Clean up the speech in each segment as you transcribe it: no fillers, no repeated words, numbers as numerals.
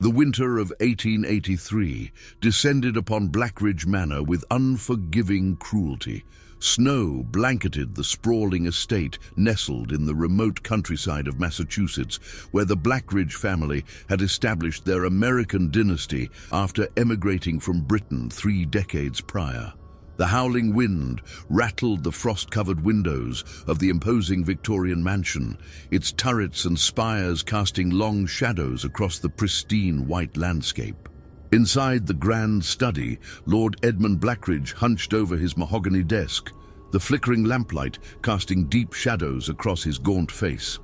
The winter of 1883 descended upon Blackridge Manor with unforgiving cruelty. Snow blanketed the sprawling estate nestled in the remote countryside of Massachusetts, where the Blackridge family had established their American dynasty after emigrating from Britain 3 decades prior. The howling wind rattled the frost-covered windows of the imposing Victorian mansion, its turrets and spires casting long shadows across the pristine white landscape. Inside the grand study, Lord Edmund Blackridge hunched over his mahogany desk, the flickering lamplight casting deep shadows across his gaunt face.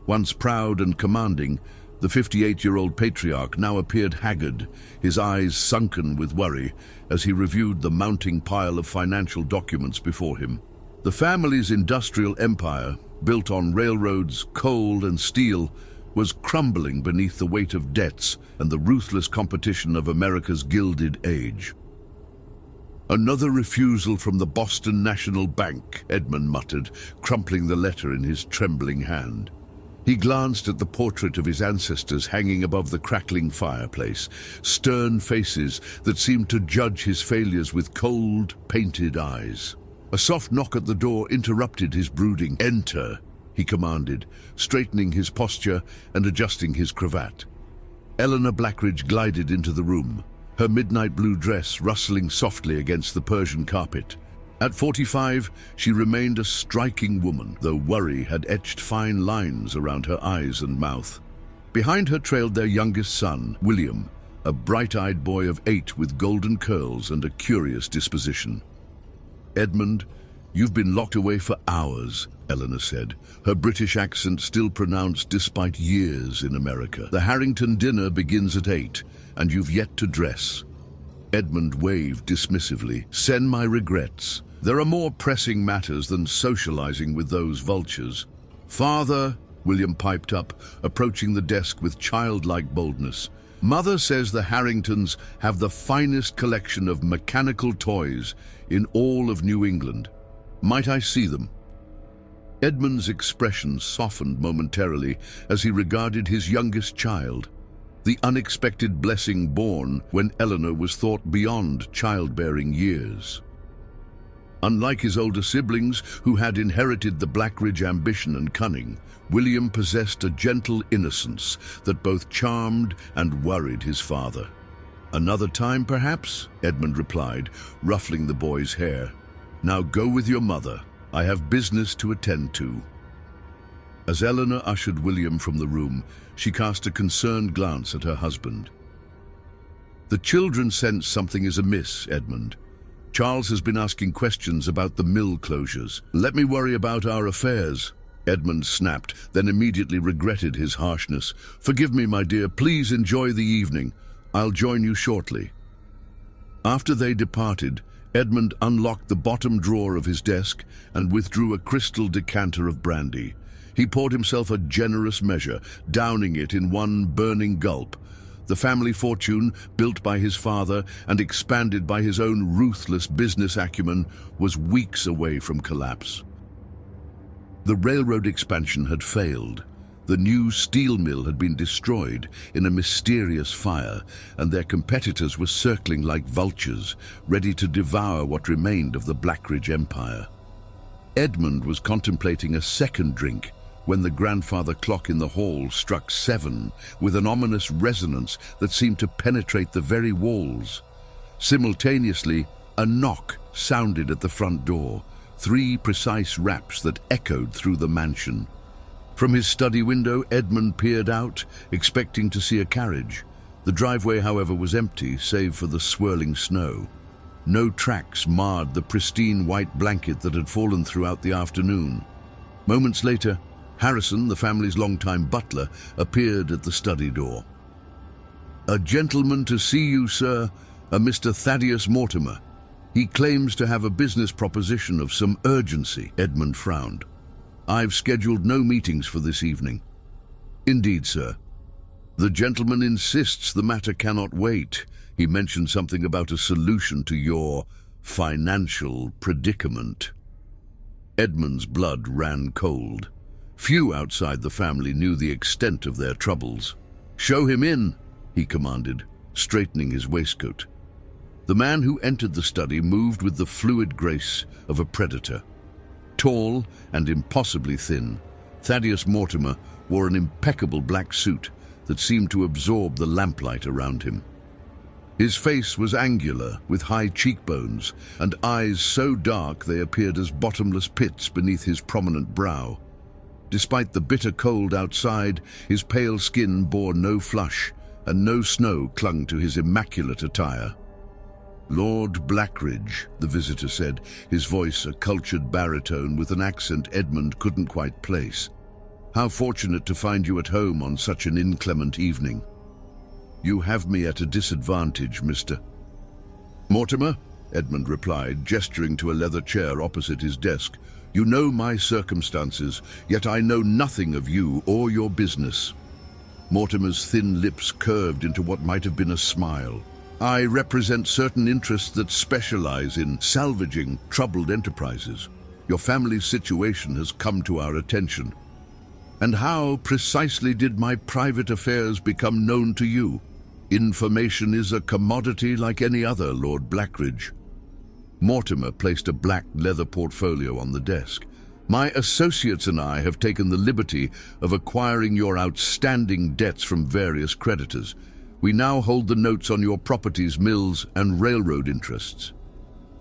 Once proud and commanding, the 58-year-old patriarch now appeared haggard, his eyes sunken with worry as he reviewed the mounting pile of financial documents before him. The family's industrial empire, built on railroads, coal and steel, was crumbling beneath the weight of debts and the ruthless competition of America's Gilded Age. "Another refusal from the Boston National Bank," Edmund muttered, crumpling the letter in his trembling hand. He glanced at the portrait of his ancestors hanging above the crackling fireplace, stern faces that seemed to judge his failures with cold, painted eyes. A soft knock at the door interrupted his brooding. "Enter," he commanded, straightening his posture and adjusting his cravat. Eleanor Blackridge glided into the room, her midnight blue dress rustling softly against the Persian carpet. At 45, she remained a striking woman, though worry had etched fine lines around her eyes and mouth. Behind her trailed their youngest son, William, a bright-eyed boy of 8 with golden curls and a curious disposition. "Edmund, you've been locked away for hours," Eleanor said, her British accent still pronounced despite years in America. "The Harrington dinner begins at 8, and you've yet to dress." Edmund waved dismissively. "Send my regrets. There are more pressing matters than socializing with those vultures." "Father," William piped up, approaching the desk with childlike boldness, "Mother says the Harringtons have the finest collection of mechanical toys in all of New England. Might I see them?" Edmund's expression softened momentarily as he regarded his youngest child, the unexpected blessing born when Eleanor was thought beyond childbearing years. Unlike his older siblings, who had inherited the Blackridge ambition and cunning, William possessed a gentle innocence that both charmed and worried his father. "Another time, perhaps?" Edmund replied, ruffling the boy's hair. "Now go with your mother. I have business to attend to." As Eleanor ushered William from the room, she cast a concerned glance at her husband. "The children sense something is amiss, Edmund. Charles has been asking questions about the mill closures. Let me worry about our affairs." Edmund snapped, then immediately regretted his harshness. "Forgive me, my dear. Please enjoy the evening. I'll join you shortly." After they departed, Edmund unlocked the bottom drawer of his desk and withdrew a crystal decanter of brandy. He poured himself a generous measure, downing it in one burning gulp. The family fortune, built by his father and expanded by his own ruthless business acumen, was weeks away from collapse. The railroad expansion had failed. The new steel mill had been destroyed in a mysterious fire, and their competitors were circling like vultures, ready to devour what remained of the Blackridge empire. Edmund was contemplating a second drink when the grandfather clock in the hall struck 7 with an ominous resonance that seemed to penetrate the very walls. Simultaneously, a knock sounded at the front door, 3 precise raps that echoed through the mansion. From his study window, Edmund peered out, expecting to see a carriage. The driveway, however, was empty, save for the swirling snow. No tracks marred the pristine white blanket that had fallen throughout the afternoon. Moments later, Harrison, the family's longtime butler, appeared at the study door. "A gentleman to see you, sir, a Mr. Thaddeus Mortimer. He claims to have a business proposition of some urgency." Edmund frowned. "I've scheduled no meetings for this evening." "Indeed, sir. The gentleman insists the matter cannot wait. He mentioned something about a solution to your financial predicament." Edmund's blood ran cold. Few outside the family knew the extent of their troubles. "Show him in," he commanded, straightening his waistcoat. The man who entered the study moved with the fluid grace of a predator. Tall and impossibly thin, Thaddeus Mortimer wore an impeccable black suit that seemed to absorb the lamplight around him. His face was angular, with high cheekbones, and eyes so dark they appeared as bottomless pits beneath his prominent brow. Despite the bitter cold outside, his pale skin bore no flush, and no snow clung to his immaculate attire. "Lord Blackridge," the visitor said, his voice a cultured baritone with an accent Edmund couldn't quite place. "How fortunate to find you at home on such an inclement evening." "You have me at a disadvantage, Mr. Mortimer," Edmund replied, gesturing to a leather chair opposite his desk. "You know my circumstances, yet I know nothing of you or your business." Mortimer's thin lips curved into what might have been a smile. "I represent certain interests that specialize in salvaging troubled enterprises. Your family's situation has come to our attention." "And how precisely did my private affairs become known to you?" "Information is a commodity like any other, Lord Blackridge." Mortimer placed a black leather portfolio on the desk. "My associates and I have taken the liberty of acquiring your outstanding debts from various creditors. We now hold the notes on your properties, mills, and railroad interests."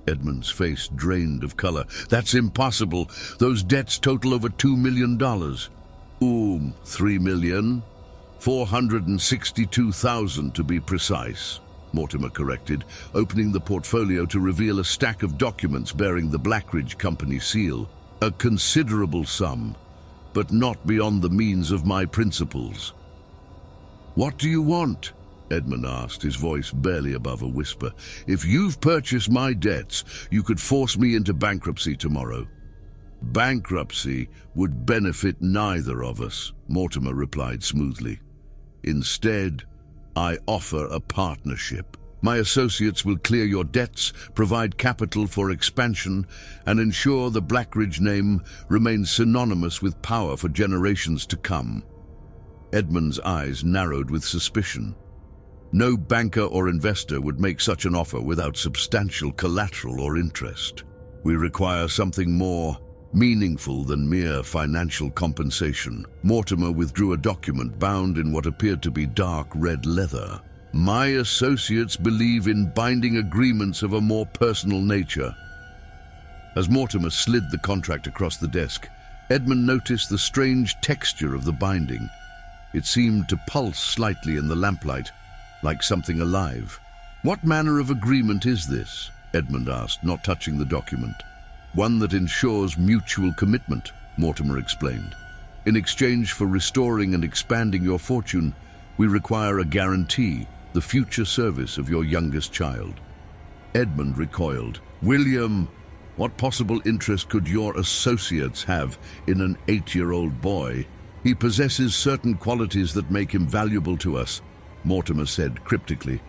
Edmund's face drained of color. "That's impossible. Those debts total over $2 million. $3 million? 462,000 to be precise," Mortimer corrected, opening the portfolio to reveal a stack of documents bearing the Blackridge Company seal. "A considerable sum, but not beyond the means of my principals." "What do you want?" Edmund asked, his voice barely above a whisper. "If you've purchased my debts, you could force me into bankruptcy tomorrow." "Bankruptcy would benefit neither of us," Mortimer replied smoothly. "Instead, I offer a partnership. My associates will clear your debts, provide capital for expansion, and ensure the Blackridge name remains synonymous with power for generations to come." Edmund's eyes narrowed with suspicion. No banker or investor would make such an offer without substantial collateral or interest. "We require something more meaningful than mere financial compensation." Mortimer withdrew a document bound in what appeared to be dark red leather. "My associates believe in binding agreements of a more personal nature." As Mortimer slid the contract across the desk, Edmund noticed the strange texture of the binding. It seemed to pulse slightly in the lamplight, like something alive. "What manner of agreement is this?" Edmund asked, not touching the document. "One that ensures mutual commitment," Mortimer explained. "In exchange for restoring and expanding your fortune, we require a guarantee, the future service of your youngest child." Edmund recoiled. "William, what possible interest could your associates have in an 8-year-old boy? He possesses certain qualities that make him valuable to us," Mortimer said cryptically.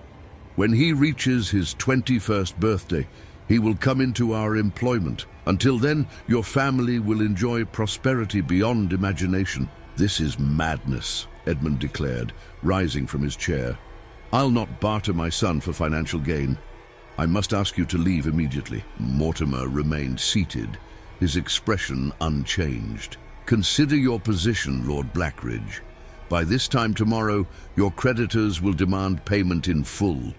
"When he reaches his 21st birthday, he will come into our employment. Until then, your family will enjoy prosperity beyond imagination." "This is madness," Edmund declared, rising from his chair. "I'll not barter my son for financial gain. I must ask you to leave immediately." Mortimer remained seated, his expression unchanged. "Consider your position, Lord Blackridge. By this time tomorrow, your creditors will demand payment in full.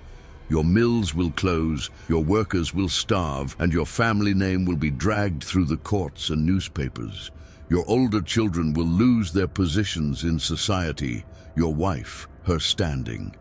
Your mills will close, your workers will starve, and your family name will be dragged through the courts and newspapers. Your older children will lose their positions in society, your wife, her standing.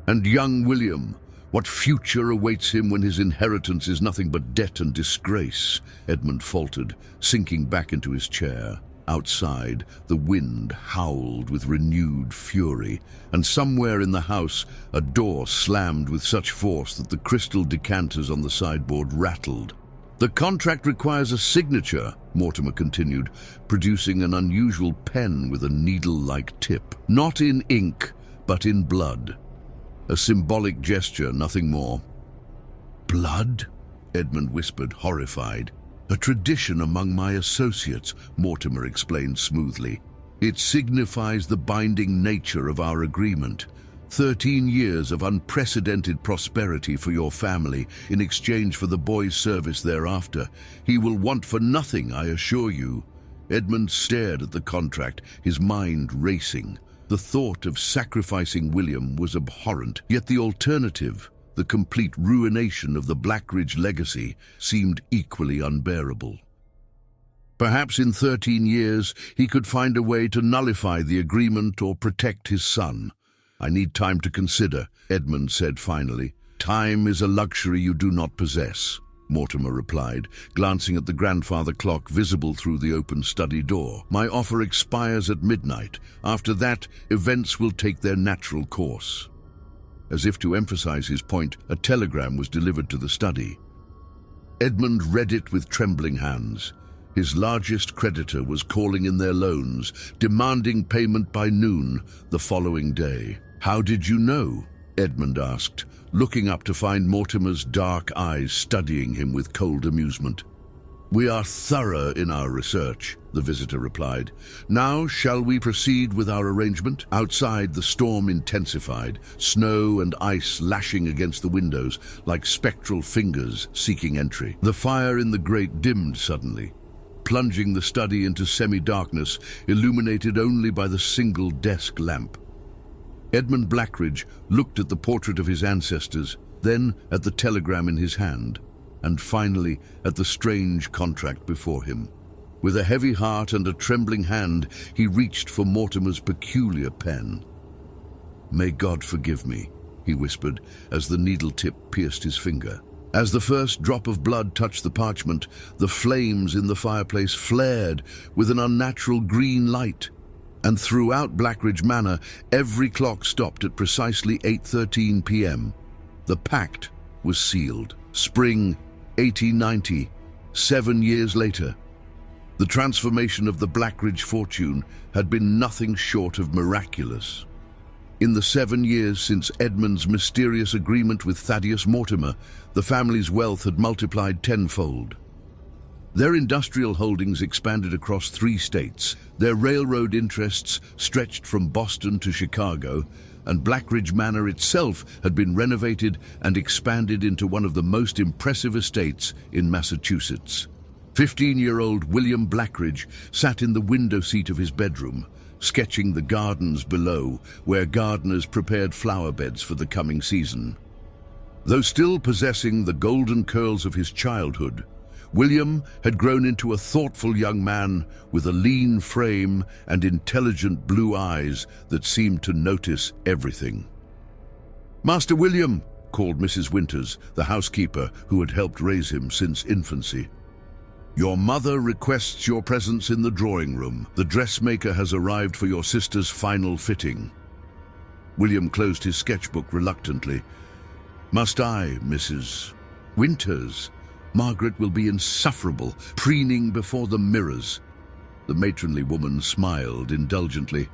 And young William, what future awaits him when his inheritance is nothing but debt and disgrace?" Edmund faltered, sinking back into his chair. Outside, the wind howled with renewed fury, and somewhere in the house, a door slammed with such force that the crystal decanters on the sideboard rattled. "The contract requires a signature," Mortimer continued, producing an unusual pen with a needle-like tip. "Not in ink, but in blood. A symbolic gesture, nothing more." "Blood?" Edmund whispered, horrified. "A tradition among my associates," Mortimer explained smoothly. "It signifies the binding nature of our agreement. 13 years of unprecedented prosperity for your family in exchange for the boy's service thereafter. He will want for nothing, I assure you." Edmund stared at the contract, his mind racing. The thought of sacrificing William was abhorrent, yet the alternative, the complete ruination of the Blackridge legacy, seemed equally unbearable. Perhaps in 13 years he could find a way to nullify the agreement or protect his son. "I need time to consider," Edmund said finally. "Time is a luxury you do not possess," Mortimer replied, glancing at the grandfather clock visible through the open study door. "My offer expires at midnight. After that, events will take their natural course." As if to emphasize his point, a telegram was delivered to the study. Edmund read it with trembling hands. His largest creditor was calling in their loans, demanding payment by noon the following day. "How did you know?" Edmund asked, looking up to find Mortimer's dark eyes studying him with cold amusement. "We are thorough in our research," the visitor replied. "Now shall we proceed with our arrangement?" Outside, the storm intensified, snow and ice lashing against the windows like spectral fingers seeking entry. The fire in the grate dimmed suddenly, plunging the study into semi-darkness, illuminated only by the single desk lamp. Edmund Blackridge looked at the portrait of his ancestors, then at the telegram in his hand, and finally at the strange contract before him. With a heavy heart and a trembling hand, he reached for Mortimer's peculiar pen. "May God forgive me," he whispered as the needle tip pierced his finger. As the first drop of blood touched the parchment, the flames in the fireplace flared with an unnatural green light, and throughout Blackridge Manor, every clock stopped at precisely 8:13 p.m. The pact was sealed. Spring 1890, 7 years later. The transformation of the Blackridge fortune had been nothing short of miraculous. In the 7 years since Edmund's mysterious agreement with Thaddeus Mortimer, the family's wealth had multiplied tenfold. Their industrial holdings expanded across 3 states, their railroad interests stretched from Boston to Chicago, and Blackridge Manor itself had been renovated and expanded into one of the most impressive estates in Massachusetts. 15-year-old William Blackridge sat in the window seat of his bedroom, sketching the gardens below, where gardeners prepared flower beds for the coming season. Though still possessing the golden curls of his childhood, William had grown into a thoughtful young man with a lean frame and intelligent blue eyes that seemed to notice everything. "Master William," called Mrs. Winters, the housekeeper who had helped raise him since infancy. "Your mother requests your presence in the drawing room. The dressmaker has arrived for your sister's final fitting." William closed his sketchbook reluctantly. "Must I, Mrs. Winters? Margaret will be insufferable, preening before the mirrors." The matronly woman smiled indulgently.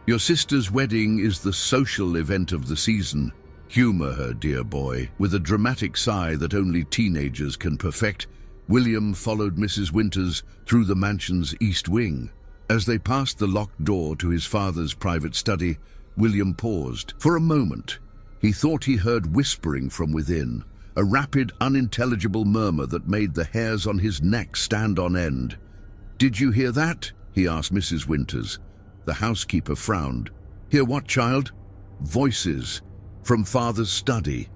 "Your sister's wedding is the social event of the season. Humor her, dear boy." With a dramatic sigh that only teenagers can perfect, William followed Mrs. Winters through the mansion's east wing. As they passed the locked door to his father's private study, William paused. For a moment, he thought he heard whispering from within, a rapid, unintelligible murmur that made the hairs on his neck stand on end. "Did you hear that?" he asked Mrs. Winters. The housekeeper frowned. "Hear what, child?" "Voices from Father's study."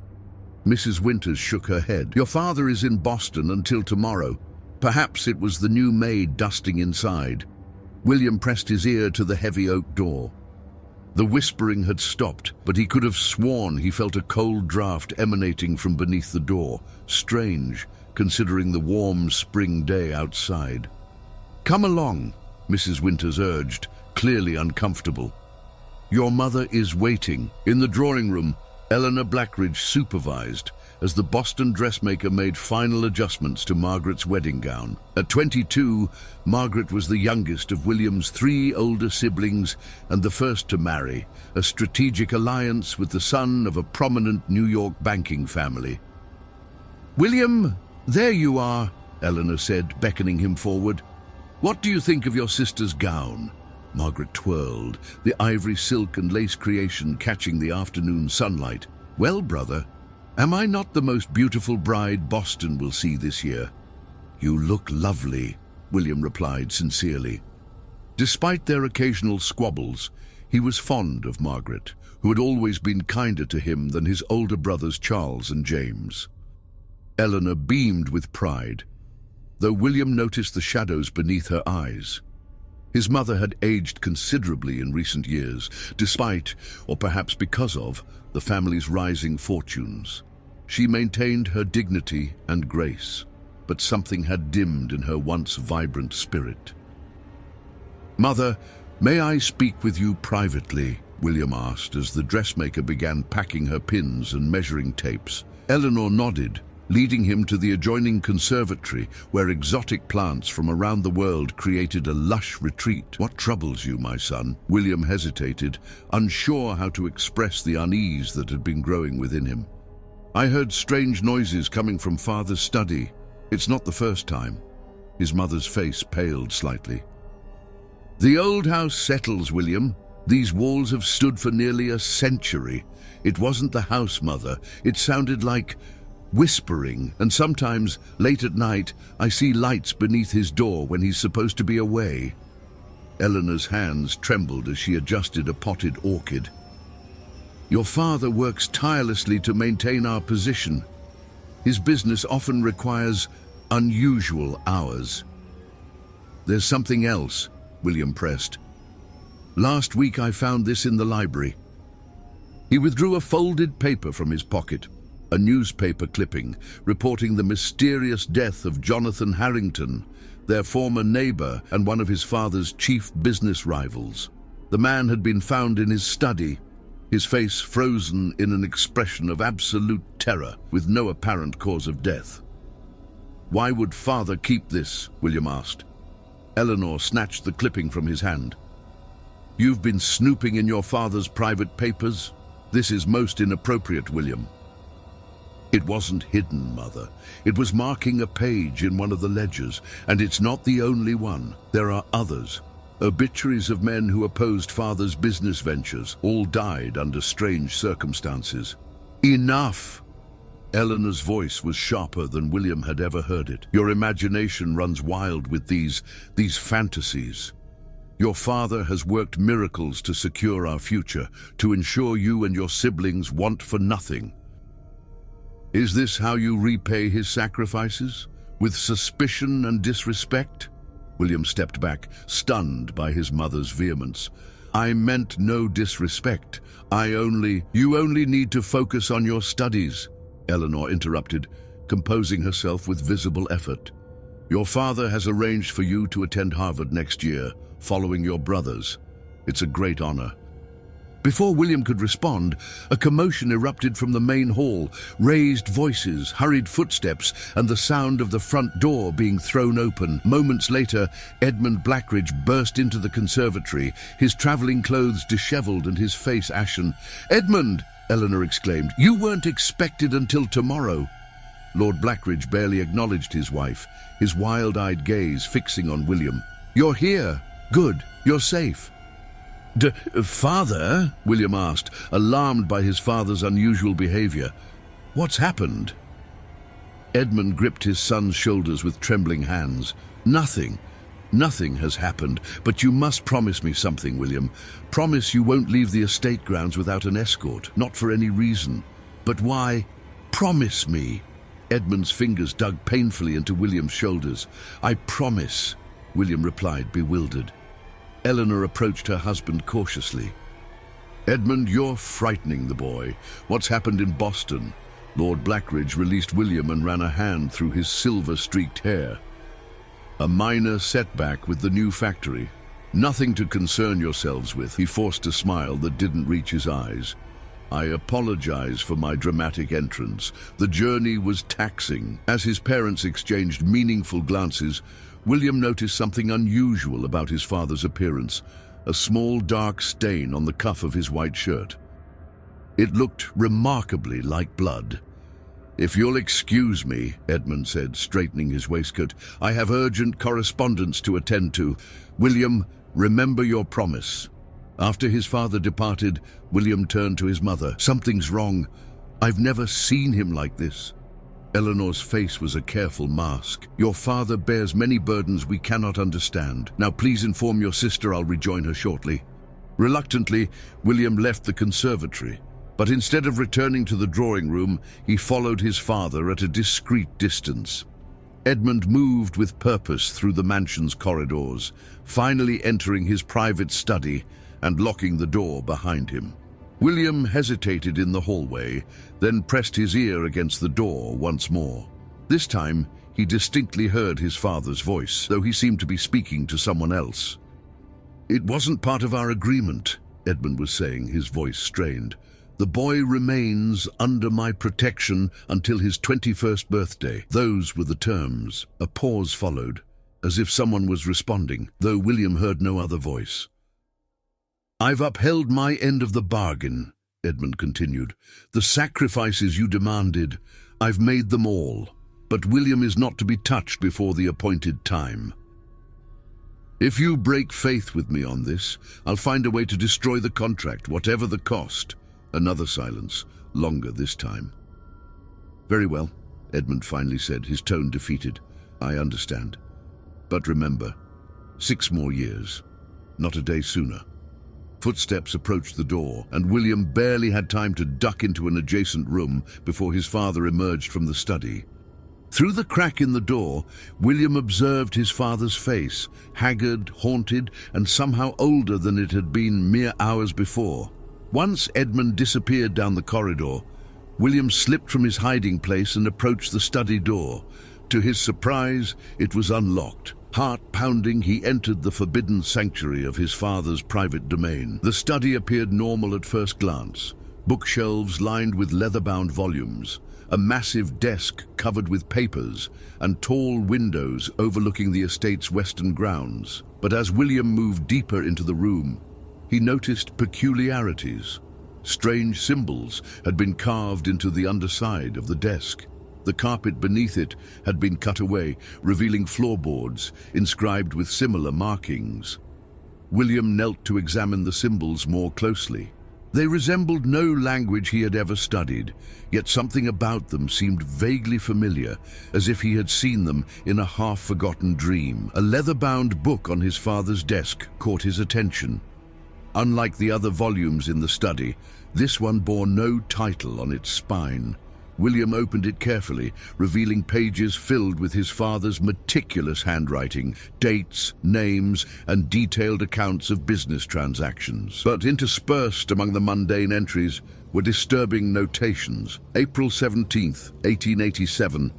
Mrs. Winters shook her head. "Your father is in Boston until tomorrow. Perhaps it was the new maid dusting inside." William pressed his ear to the heavy oak door. The whispering had stopped, but he could have sworn he felt a cold draft emanating from beneath the door. Strange, considering the warm spring day outside. "Come along," Mrs. Winters urged, clearly uncomfortable. "Your mother is waiting." In the drawing room, Eleanor Blackridge supervised as the Boston dressmaker made final adjustments to Margaret's wedding gown. At 22, Margaret was the youngest of William's 3 older siblings and the first to marry, a strategic alliance with the son of a prominent New York banking family. "William, there you are," Eleanor said, beckoning him forward. "What do you think of your sister's gown?" Margaret twirled, the ivory silk and lace creation catching the afternoon sunlight. "Well, brother, am I not the most beautiful bride Boston will see this year?" "You look lovely," William replied sincerely. Despite their occasional squabbles, he was fond of Margaret, who had always been kinder to him than his older brothers Charles and James. Eleanor beamed with pride, though William noticed the shadows beneath her eyes. His mother had aged considerably in recent years, despite, or perhaps because of, the family's rising fortunes. She maintained her dignity and grace, but something had dimmed in her once vibrant spirit. "Mother, may I speak with you privately?" William asked as the dressmaker began packing her pins and measuring tapes. Eleanor nodded, leading him to the adjoining conservatory where exotic plants from around the world created a lush retreat. "What troubles you, my son?" William hesitated, unsure how to express the unease that had been growing within him. "I heard strange noises coming from Father's study. It's not the first time." His mother's face paled slightly. "The old house settles, William. These walls have stood for nearly a century. It wasn't the house, Mother. It sounded like whispering, and sometimes, late at night, I see lights beneath his door when he's supposed to be away." Eleanor's hands trembled as she adjusted a potted orchid. "Your father works tirelessly to maintain our position. His business often requires unusual hours." "There's something else," William pressed. "Last week I found this in the library." He withdrew a folded paper from his pocket, a newspaper clipping reporting the mysterious death of Jonathan Harrington, their former neighbor and one of his father's chief business rivals. The man had been found in his study, his face frozen in an expression of absolute terror, with no apparent cause of death. "Why would Father keep this?" William asked. Eleanor snatched the clipping from his hand. "You've been snooping in your father's private papers? This is most inappropriate, William." "It wasn't hidden, Mother. It was marking a page in one of the ledgers, and it's not the only one. There are others. Obituaries of men who opposed Father's business ventures, all died under strange circumstances." "Enough!" Eleanor's voice was sharper than William had ever heard it. "Your imagination runs wild with these fantasies. Your father has worked miracles to secure our future, to ensure you and your siblings want for nothing. Is this how you repay his sacrifices? With suspicion and disrespect?" William stepped back, stunned by his mother's vehemence. "I meant no disrespect. You only need to focus on your studies," Eleanor interrupted, composing herself with visible effort. "Your father has arranged for you to attend Harvard next year, following your brothers. It's a great honor." Before William could respond, a commotion erupted from the main hall, raised voices, hurried footsteps, and the sound of the front door being thrown open. Moments later, Edmund Blackridge burst into the conservatory, his traveling clothes disheveled and his face ashen. "Edmund!" Eleanor exclaimed. "You weren't expected until tomorrow." Lord Blackridge barely acknowledged his wife, his wild-eyed gaze fixing on William. "You're here. Good. You're safe." "Father?" William asked, alarmed by his father's unusual behavior. "What's happened?" Edmund gripped his son's shoulders with trembling hands. Nothing has happened, but you must promise me something, William. Promise you won't leave the estate grounds without an escort, not for any reason." "But why?" "Promise me." Edmund's fingers dug painfully into William's shoulders. "I promise," William replied, bewildered. Eleanor approached her husband cautiously. "Edmund, you're frightening the boy. What's happened in Boston?" Lord Blackridge released William and ran a hand through his silver-streaked hair. "A minor setback with the new factory. Nothing to concern yourselves with." He forced a smile that didn't reach his eyes. "I apologize for my dramatic entrance. The journey was taxing." As his parents exchanged meaningful glances, William noticed something unusual about his father's appearance, a small dark stain on the cuff of his white shirt. It looked remarkably like blood. "If you'll excuse me," Edmund said, straightening his waistcoat, "I have urgent correspondence to attend to." "William, Remember your promise." After his father departed, William turned to his mother. "Something's wrong. I've never seen him like this." Eleanor's face was a careful mask. "Your father bears many burdens we cannot understand. Now please inform your sister I'll rejoin her shortly." Reluctantly, William left the conservatory, but instead of returning to the drawing room, he followed his father at a discreet distance. Edmund moved with purpose through the mansion's corridors, finally entering his private study and locking the door behind him. William hesitated in the hallway, then pressed his ear against the door once more. This time, he distinctly heard his father's voice, though he seemed to be speaking to someone else. "It wasn't part of our agreement," Edmund was saying, his voice strained. "The boy remains under my protection until his 21st birthday. Those were the terms." A pause followed, as if someone was responding, though William heard no other voice. "I've upheld my end of the bargain," Edmund continued. "The sacrifices you demanded, I've made them all, but William is not to be touched before the appointed time. If you break faith with me on this, I'll find a way to destroy the contract, whatever the cost." Another silence, longer this time. "Very well," Edmund finally said, his tone defeated. "I understand. But remember, 6 more years, not a day sooner." Footsteps approached the door, and William barely had time to duck into an adjacent room before his father emerged from the study. Through the crack in the door, William observed his father's face, haggard, haunted, and somehow older than it had been mere hours before. Once Edmund disappeared down the corridor, William slipped from his hiding place and approached the study door. To his surprise, it was unlocked. Heart-pounding, he entered the forbidden sanctuary of his father's private domain. The study appeared normal at first glance. Bookshelves lined with leather-bound volumes, a massive desk covered with papers, and tall windows overlooking the estate's western grounds. But as William moved deeper into the room, he noticed peculiarities. Strange symbols had been carved into the underside of the desk. The carpet beneath it had been cut away, revealing floorboards inscribed with similar markings. William knelt to examine the symbols more closely. They resembled no language he had ever studied, yet something about them seemed vaguely familiar, as if he had seen them in a half-forgotten dream. A leather-bound book on his father's desk caught his attention. Unlike the other volumes in the study, this one bore no title on its spine. William opened it carefully, revealing pages filled with his father's meticulous handwriting, dates, names, and detailed accounts of business transactions. But interspersed among the mundane entries were disturbing notations. April 17th, 1887,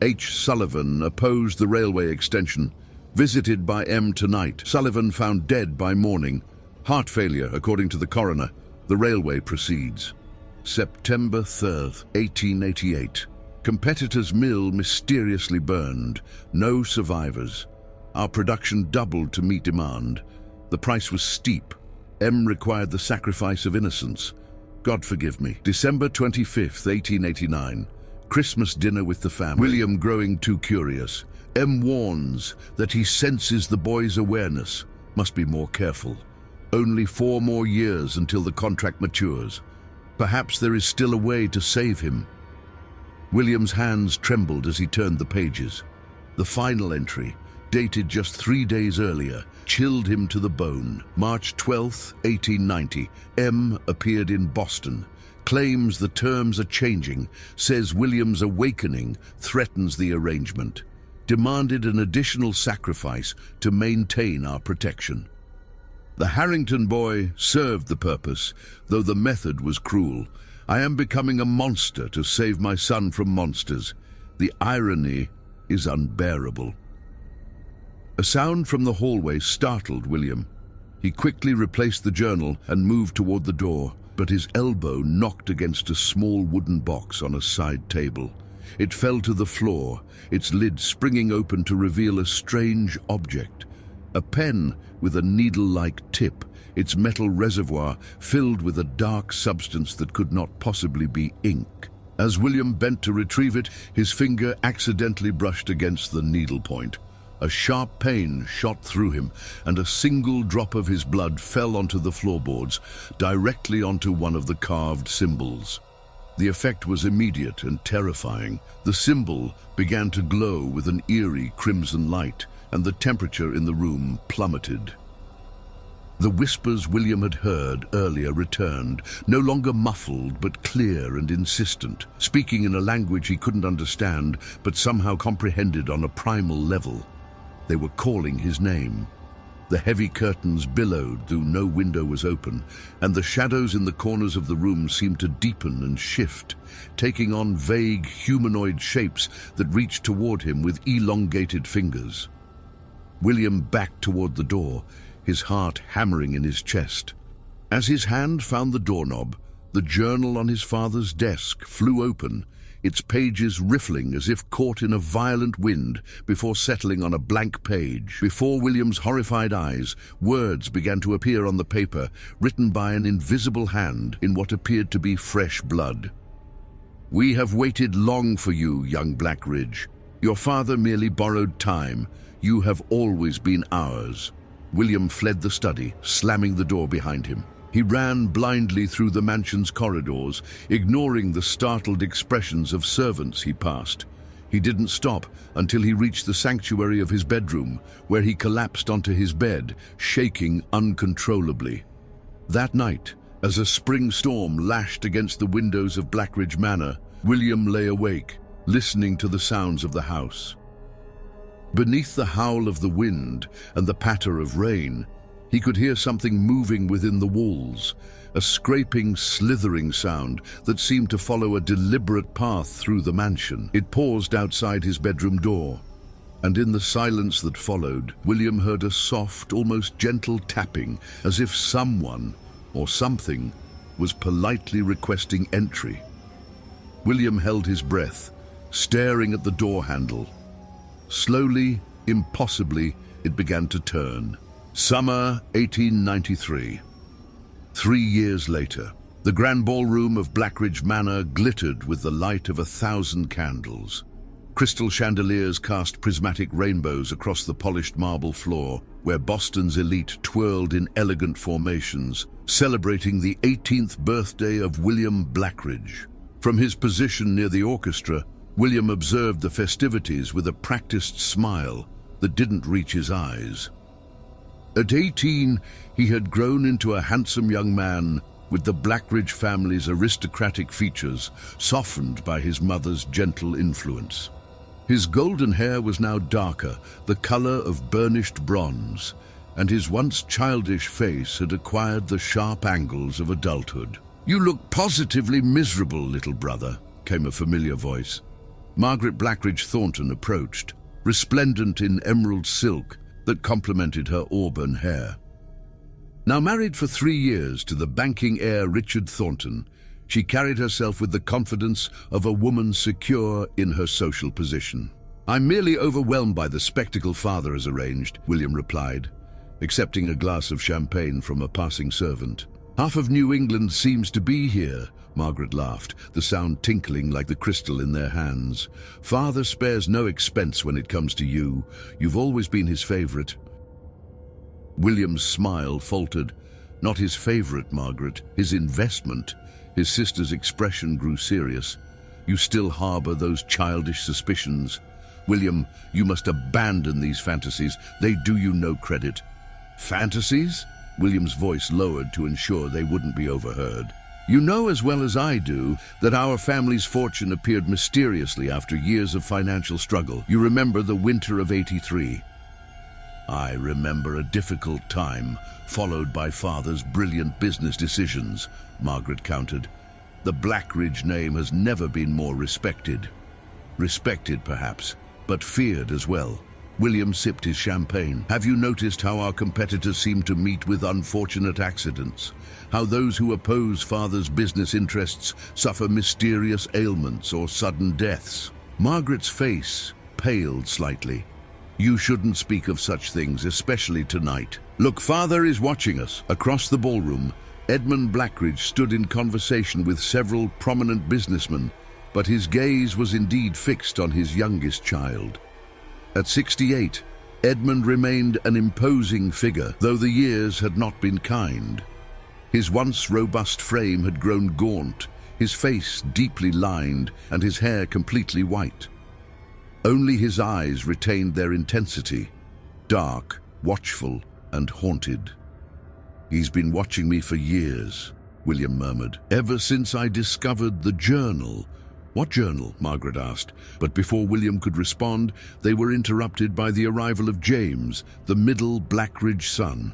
H. Sullivan opposed the railway extension. Visited by M. tonight. Sullivan found dead by morning. Heart failure, according to the coroner. The railway proceeds. September 3rd, 1888. Competitor's mill mysteriously burned. No survivors. Our production doubled to meet demand. The price was steep. M required the sacrifice of innocence. God forgive me. December 25th, 1889. Christmas dinner with the family. William growing too curious. M warns that he senses the boy's awareness. Must be more careful. Only 4 more years until the contract matures. Perhaps there is still a way to save him. William's hands trembled as he turned the pages. The final entry, dated just 3 days earlier, chilled him to the bone. March 12, 1890. M appeared in Boston. Claims the terms are changing. Says William's awakening threatens the arrangement. Demanded an additional sacrifice to maintain our protection. The Harrington boy served the purpose, though the method was cruel. I am becoming a monster to save my son from monsters. The irony is unbearable. A sound from the hallway startled William. He quickly replaced the journal and moved toward the door, but his elbow knocked against a small wooden box on a side table. It fell to the floor, its lid springing open to reveal a strange object. A pen with a needle-like tip, its metal reservoir filled with a dark substance that could not possibly be ink. As William bent to retrieve it, his finger accidentally brushed against the needle point. A sharp pain shot through him, and a single drop of his blood fell onto the floorboards, directly onto one of the carved symbols. The effect was immediate and terrifying. The symbol began to glow with an eerie crimson light, and the temperature in the room plummeted. The whispers William had heard earlier returned, no longer muffled but clear and insistent, speaking in a language he couldn't understand but somehow comprehended on a primal level. They were calling his name. The heavy curtains billowed, though no window was open, and the shadows in the corners of the room seemed to deepen and shift, taking on vague humanoid shapes that reached toward him with elongated fingers. William backed toward the door, his heart hammering in his chest. As his hand found the doorknob, the journal on his father's desk flew open, its pages riffling as if caught in a violent wind before settling on a blank page. Before William's horrified eyes, words began to appear on the paper, written by an invisible hand in what appeared to be fresh blood. "We have waited long for you, young Blackridge. Your father merely borrowed time. You have always been ours." William fled the study, slamming the door behind him. He ran blindly through the mansion's corridors, ignoring the startled expressions of servants he passed. He didn't stop until he reached the sanctuary of his bedroom, where he collapsed onto his bed, shaking uncontrollably. That night, as a spring storm lashed against the windows of Blackridge Manor, William lay awake, listening to the sounds of the house. Beneath the howl of the wind and the patter of rain, he could hear something moving within the walls, a scraping, slithering sound that seemed to follow a deliberate path through the mansion. It paused outside his bedroom door, and in the silence that followed, William heard a soft, almost gentle tapping, as if someone or something was politely requesting entry. William held his breath, staring at the door handle. Slowly, impossibly, it began to turn. Summer 1893. 3 years later, the grand ballroom of Blackridge Manor glittered with the light of 1,000 candles. Crystal chandeliers cast prismatic rainbows across the polished marble floor, where Boston's elite twirled in elegant formations, celebrating the 18th birthday of William Blackridge. From his position near the orchestra, William observed the festivities with a practiced smile that didn't reach his eyes. At 18, he had grown into a handsome young man with the Blackridge family's aristocratic features softened by his mother's gentle influence. His golden hair was now darker, the color of burnished bronze, and his once childish face had acquired the sharp angles of adulthood. "You look positively miserable, little brother," came a familiar voice. Margaret Blackridge Thornton approached, resplendent in emerald silk that complemented her auburn hair. Now married for 3 years to the banking heir Richard Thornton, she carried herself with the confidence of a woman secure in her social position. "I'm merely overwhelmed by the spectacle father has arranged," William replied, accepting a glass of champagne from a passing servant. "Half of New England seems to be here," Margaret laughed, the sound tinkling like the crystal in their hands. "Father spares no expense when it comes to you. You've always been his favorite." William's smile faltered. "Not his favorite, Margaret, his investment." His sister's expression grew serious. "You still harbor those childish suspicions. William, you must abandon these fantasies. They do you no credit." "Fantasies?" William's voice lowered to ensure they wouldn't be overheard. "You know as well as I do that our family's fortune appeared mysteriously after years of financial struggle. You remember the winter of '83. "I remember a difficult time, followed by Father's brilliant business decisions," Margaret countered. "The Blackridge name has never been more respected." Respected, perhaps, but feared as well. William sipped his champagne. "Have you noticed how our competitors seem to meet with unfortunate accidents? How those who oppose Father's business interests suffer mysterious ailments or sudden deaths?" Margaret's face paled slightly. "You shouldn't speak of such things, especially tonight. Look, Father is watching us." Across the ballroom, Edmund Blackridge stood in conversation with several prominent businessmen, but his gaze was indeed fixed on his youngest child. At 68, Edmund remained an imposing figure, though the years had not been kind. His once robust frame had grown gaunt, his face deeply lined, and his hair completely white. Only his eyes retained their intensity, dark, watchful, and haunted. "He's been watching me for years," William murmured. "Ever since I discovered the journal." "What journal?" Margaret asked. But before William could respond, they were interrupted by the arrival of James, the middle Blackridge son.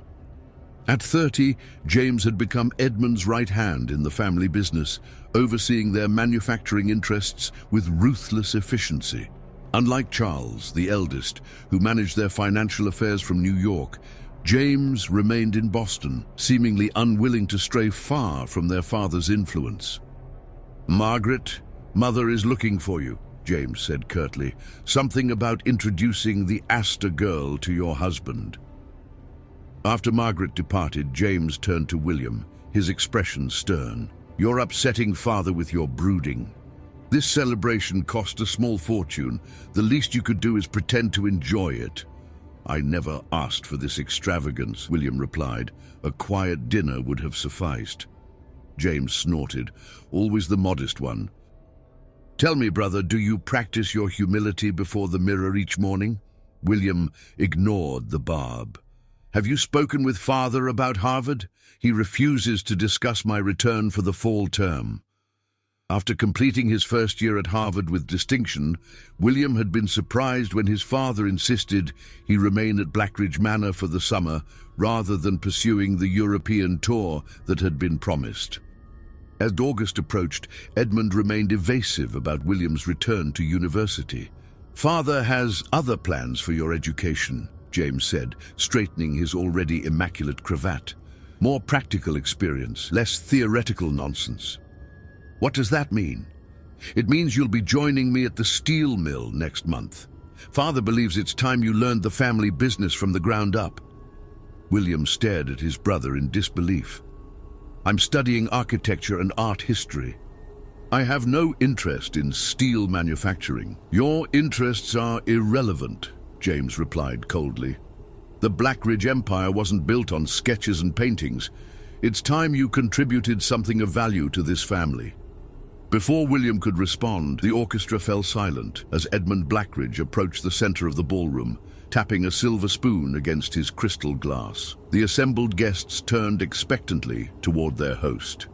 At 30, James had become Edmund's right hand in the family business, overseeing their manufacturing interests with ruthless efficiency. Unlike Charles, the eldest, who managed their financial affairs from New York, James remained in Boston, seemingly unwilling to stray far from their father's influence. "Margaret, Mother is looking for you," James said curtly. "Something about introducing the Astor girl to your husband." After Margaret departed, James turned to William, his expression stern. "You're upsetting Father with your brooding. This celebration cost a small fortune. The least you could do is pretend to enjoy it." "I never asked for this extravagance," William replied. "A quiet dinner would have sufficed." James snorted, always the modest one. "Tell me, brother, do you practice your humility before the mirror each morning?" William ignored the barb. "Have you spoken with Father about Harvard? He refuses to discuss my return for the fall term." After completing his first year at Harvard with distinction, William had been surprised when his father insisted he remain at Blackridge Manor for the summer rather than pursuing the European tour that had been promised. As August approached, Edmund remained evasive about William's return to university. "Father has other plans for your education," James said, straightening his already immaculate cravat. "More practical experience, less theoretical nonsense." "What does that mean?" "It means you'll be joining me at the steel mill next month. Father believes it's time you learned the family business from the ground up." William stared at his brother in disbelief. "I'm studying architecture and art history. I have no interest in steel manufacturing." "Your interests are irrelevant," James replied coldly. "The Blackridge Empire wasn't built on sketches and paintings. It's time you contributed something of value to this family." Before William could respond, the orchestra fell silent as Edmund Blackridge approached the center of the ballroom, tapping a silver spoon against his crystal glass. The assembled guests turned expectantly toward their host.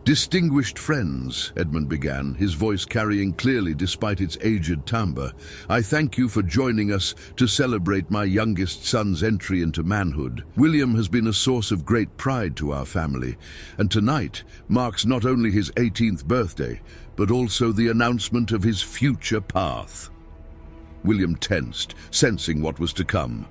"Distinguished friends," Edmund began, his voice carrying clearly despite its aged timbre, "I thank you for joining us to celebrate my youngest son's entry into manhood. William has been a source of great pride to our family, and tonight marks not only his 18th birthday, but also the announcement of his future path." William tensed, sensing what was to come.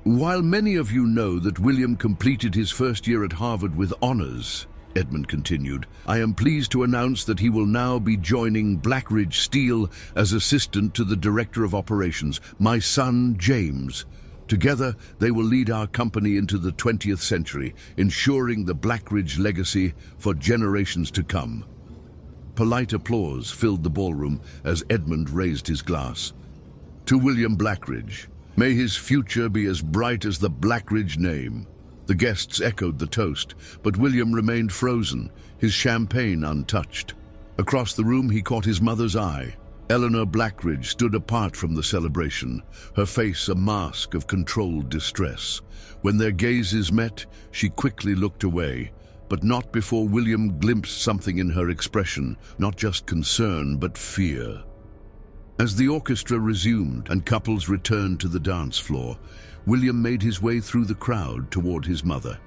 "While many of you know that William completed his first year at Harvard with honors," Edmund continued, "I am pleased to announce that he will now be joining Blackridge Steel as assistant to the Director of Operations, my son James. Together, they will lead our company into the 20th century, ensuring the Blackridge legacy for generations to come." Polite applause filled the ballroom as Edmund raised his glass. "To William Blackridge, may his future be as bright as the Blackridge name." The guests echoed the toast, but William remained frozen, his champagne untouched. Across the room he caught his mother's eye. Eleanor Blackridge stood apart from the celebration, her face a mask of controlled distress. When their gazes met, she quickly looked away, but not before William glimpsed something in her expression, not just concern, but fear. As the orchestra resumed and couples returned to the dance floor, William made his way through the crowd toward his mother.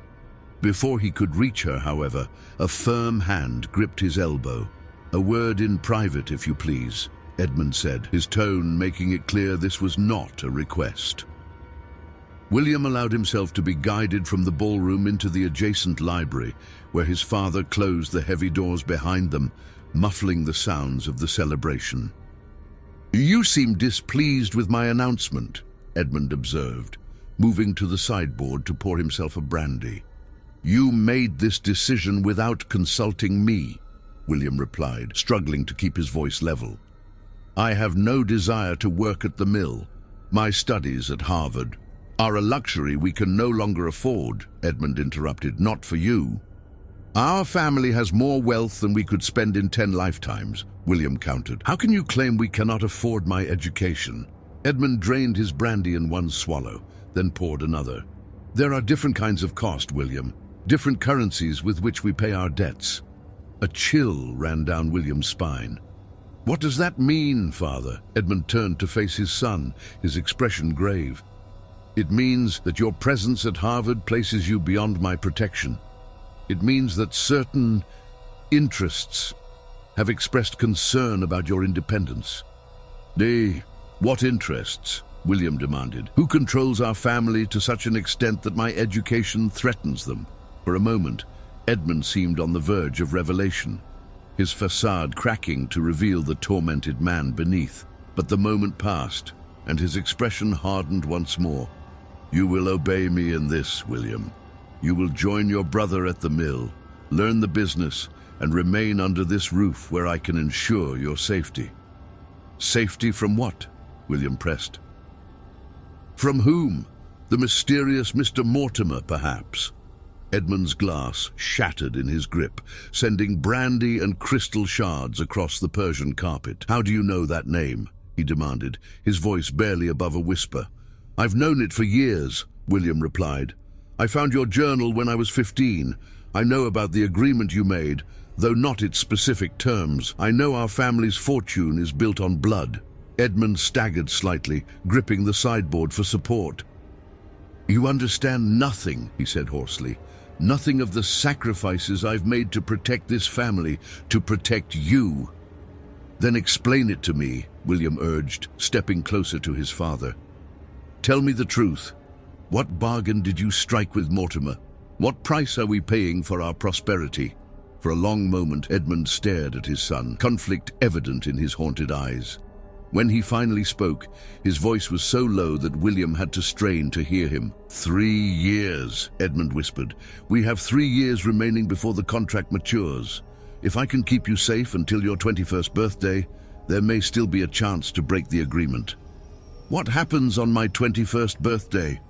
Before he could reach her, however, a firm hand gripped his elbow. "A word in private, if you please," Edmund said, his tone making it clear this was not a request. William allowed himself to be guided from the ballroom into the adjacent library, where his father closed the heavy doors behind them, muffling the sounds of the celebration. "You seem displeased with my announcement," Edmund observed, moving to the sideboard to pour himself a brandy. "You made this decision without consulting me," William replied, struggling to keep his voice level. "I have no desire to work at the mill. My studies at Harvard are a luxury we can no longer afford, Edmund interrupted. Not for you. Our family has more wealth than we could spend in 10 lifetimes, William countered. How can you claim we cannot afford my education? Edmund drained his brandy in one swallow, then poured another. There are different kinds of cost, William. Different currencies with which we pay our debts. A chill ran down William's spine. What does that mean, Father? Edmund turned to face his son, his expression grave. It means that your presence at Harvard places you beyond my protection. It means that certain interests have expressed concern about your independence. What interests? William demanded. Who controls our family to such an extent that my education threatens them? For a moment, Edmund seemed on the verge of revelation, his facade cracking to reveal the tormented man beneath. But the moment passed, and his expression hardened once more. You will obey me in this, William. You will join your brother at the mill, learn the business, and remain under this roof where I can ensure your safety. Safety from what? William pressed. From whom? The mysterious Mr. Mortimer, perhaps. Edmund's glass shattered in his grip, sending brandy and crystal shards across the Persian carpet. How do you know that name? He demanded, his voice barely above a whisper. I've known it for years, William replied. I found your journal when I was 15. I know about the agreement you made, though not its specific terms. I know our family's fortune is built on blood. Edmund staggered slightly, gripping the sideboard for support. You understand nothing, he said hoarsely. Nothing of the sacrifices I've made to protect this family, to protect you. Then explain it to me, William urged, stepping closer to his father. Tell me the truth. What bargain did you strike with Mortimer? What price are we paying for our prosperity? For a long moment, Edmund stared at his son, conflict evident in his haunted eyes. When he finally spoke, his voice was so low that William had to strain to hear him. 3 years, Edmund whispered. We have 3 years remaining before the contract matures. If I can keep you safe until your 21st birthday, there may still be a chance to break the agreement. What happens on my 21st birthday?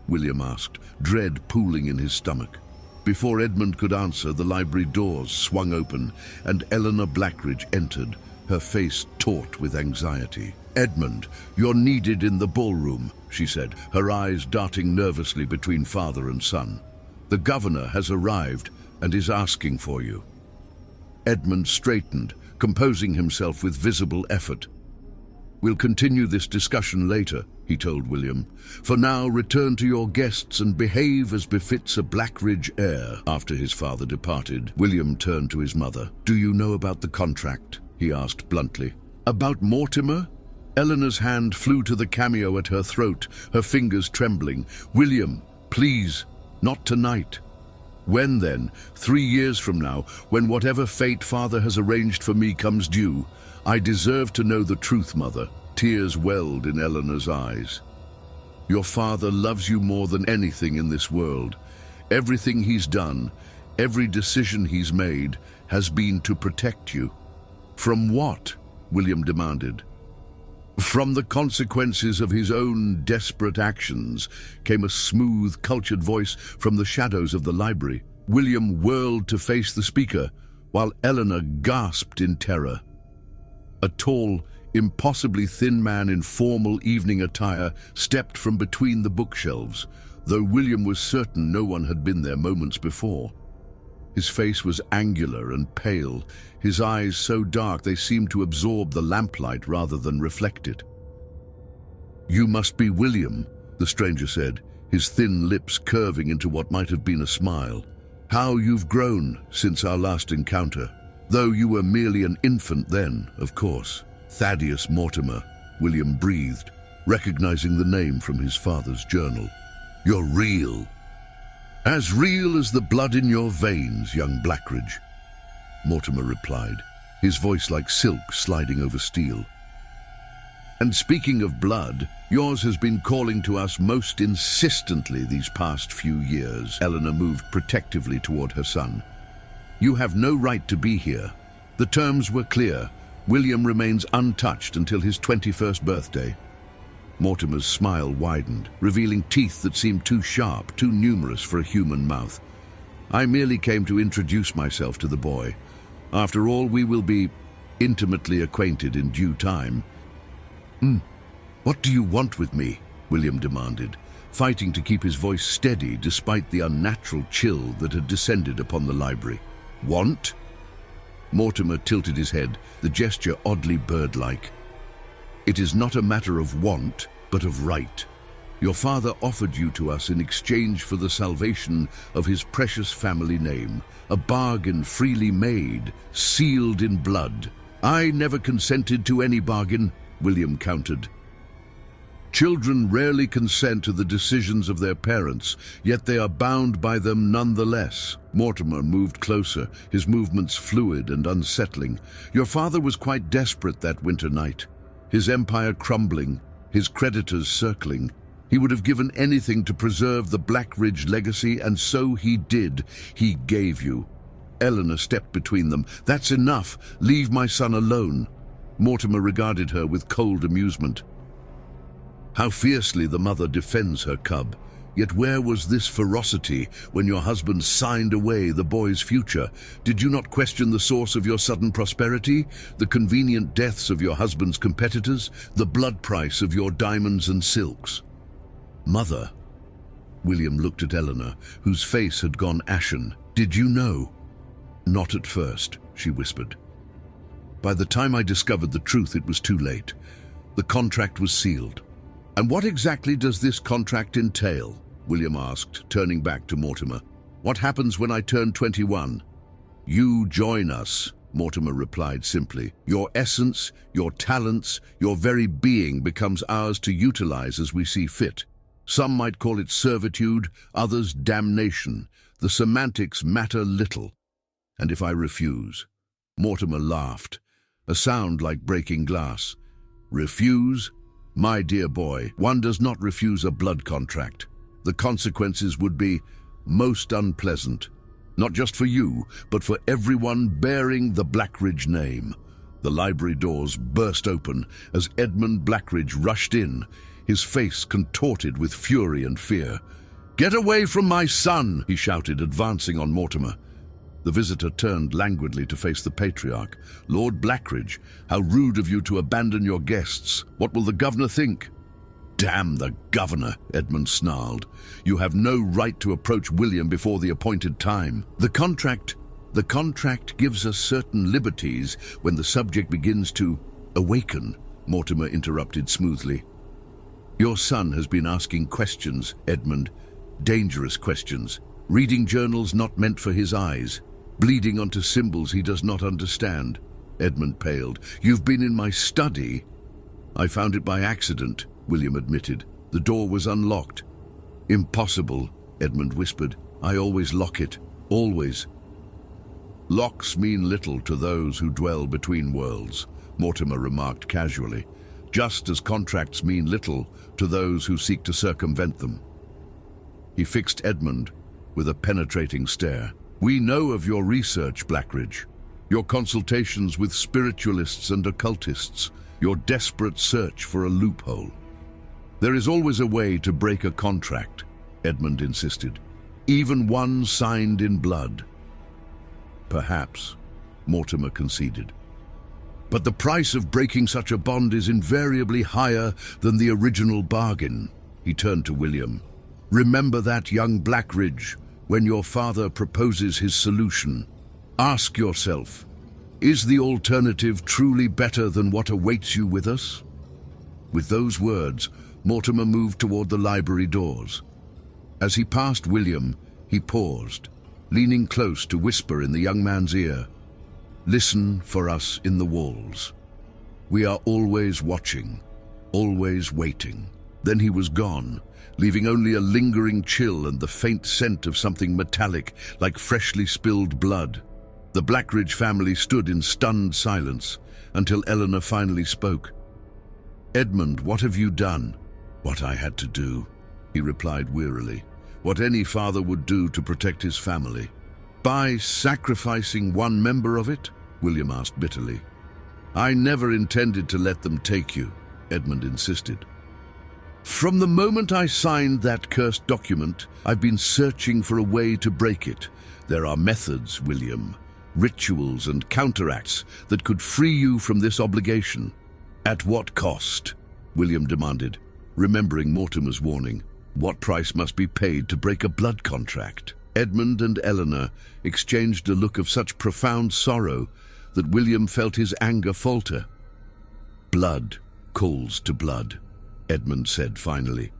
William asked, dread pooling in his stomach. Before Edmund could answer, the library doors swung open and Eleanor Blackridge entered, her face taut with anxiety. Edmund, you're needed in the ballroom, she said, her eyes darting nervously between father and son. The governor has arrived and is asking for you. Edmund straightened, composing himself with visible effort. We'll continue this discussion later, he told William. For now, return to your guests and behave as befits a Blackridge heir. After his father departed, William turned to his mother. Do you know about the contract? He asked bluntly. About Mortimer? Eleanor's hand flew to the cameo at her throat, her fingers trembling. William, please, not tonight. When then? 3 years from now, when whatever fate father has arranged for me comes due, I deserve to know the truth, mother. Tears welled in Eleanor's eyes. Your father loves you more than anything in this world. Everything he's done, every decision he's made, has been to protect you. From what? William demanded. From the consequences of his own desperate actions, came a smooth, cultured voice from the shadows of the library. William whirled to face the speaker, while Eleanor gasped in terror. A tall, impossibly thin man in formal evening attire stepped from between the bookshelves, though William was certain no one had been there moments before. His face was angular and pale, his eyes so dark they seemed to absorb the lamplight rather than reflect it. You must be William, the stranger said, his thin lips curving into what might have been a smile. How you've grown since our last encounter, though you were merely an infant then, of course. Thaddeus Mortimer, William breathed, recognizing the name from his father's journal. You're real. As real as the blood in your veins, young Blackridge, Mortimer replied, his voice like silk sliding over steel. And speaking of blood, yours has been calling to us most insistently these past few years. Eleanor moved protectively toward her son. You have no right to be here. The terms were clear. William remains untouched until his 21st birthday. Mortimer's smile widened, revealing teeth that seemed too sharp, too numerous for a human mouth. "I merely came to introduce myself to the boy. After all, we will be intimately acquainted in due time." What do you want with me?" William demanded, fighting to keep his voice steady despite the unnatural chill that had descended upon the library. "Want?" Mortimer tilted his head, the gesture oddly bird-like. "It is not a matter of want, but of right. Your father offered you to us in exchange for the salvation of his precious family name, a bargain freely made, sealed in blood." "I never consented to any bargain," William countered. "Children rarely consent to the decisions of their parents, yet they are bound by them nonetheless." Mortimer moved closer, his movements fluid and unsettling. "Your father was quite desperate that winter night. His empire crumbling, his creditors circling. He would have given anything to preserve the Blackridge legacy, and so he did. He gave you." Eleanor stepped between them. "That's enough. Leave my son alone." Mortimer regarded her with cold amusement. How fiercely the mother defends her cub. Yet where was this ferocity when your husband signed away the boy's future? Did you not question the source of your sudden prosperity, the convenient deaths of your husband's competitors, the blood price of your diamonds and silks? "Mother," William looked at Eleanor, whose face had gone ashen. "Did you know?" "Not at first," she whispered. "By the time I discovered the truth, it was too late. The contract was sealed." "And what exactly does this contract entail?" William asked, turning back to Mortimer. "What happens when I turn 21? "You join us," Mortimer replied simply. "Your essence, your talents, your very being becomes ours to utilize as we see fit. Some might call it servitude, others damnation. The semantics matter little." "And if I refuse?" Mortimer laughed, a sound like breaking glass. "Refuse? My dear boy, one does not refuse a blood contract. The consequences would be most unpleasant, not just for you, but for everyone bearing the Blackridge name." The library doors burst open as Edmund Blackridge rushed in, his face contorted with fury and fear. "Get away from my son!" he shouted, advancing on Mortimer. The visitor turned languidly to face the patriarch. "Lord Blackridge, how rude of you to abandon your guests. What will the governor think?" "Damn the governor," Edmund snarled. "You have no right to approach William before the appointed time. The contract gives us certain liberties when the subject begins to awaken," Mortimer interrupted smoothly. "Your son has been asking questions, Edmund, dangerous questions, reading journals not meant for his eyes, bleeding onto symbols he does not understand." Edmund paled. "You've been in my study?" "I found it by accident," William admitted. "The door was unlocked." "Impossible," Edmund whispered. "I always lock it. Always." "Locks mean little to those who dwell between worlds," Mortimer remarked casually, "just as contracts mean little to those who seek to circumvent them." He fixed Edmund with a penetrating stare. "We know of your research, Blackridge, your consultations with spiritualists and occultists, your desperate search for a loophole." "There is always a way to break a contract," Edmund insisted, "even one signed in blood." "Perhaps," Mortimer conceded. "But the price of breaking such a bond is invariably higher than the original bargain." He turned to William. "Remember that, young Blackridge, when your father proposes his solution. Ask yourself, is the alternative truly better than what awaits you with us?" With those words, Mortimer moved toward the library doors. As he passed William, he paused, leaning close to whisper in the young man's ear, "Listen for us in the walls. We are always watching, always waiting." Then he was gone, leaving only a lingering chill and the faint scent of something metallic, like freshly spilled blood. The Blackridge family stood in stunned silence until Eleanor finally spoke. "Edmund, what have you done?" "What I had to do," he replied wearily. "What any father would do to protect his family." "By sacrificing one member of it?" William asked bitterly. "I never intended to let them take you," Edmund insisted. From the moment I signed that cursed document, I've been searching for a way to break it. There are methods, William, rituals and counteracts that could free you from this obligation. At what cost? William demanded, remembering Mortimer's warning. What price must be paid to break a blood contract? Edmund and Eleanor exchanged a look of such profound sorrow that William felt his anger falter. Blood calls to blood, Edmund said finally.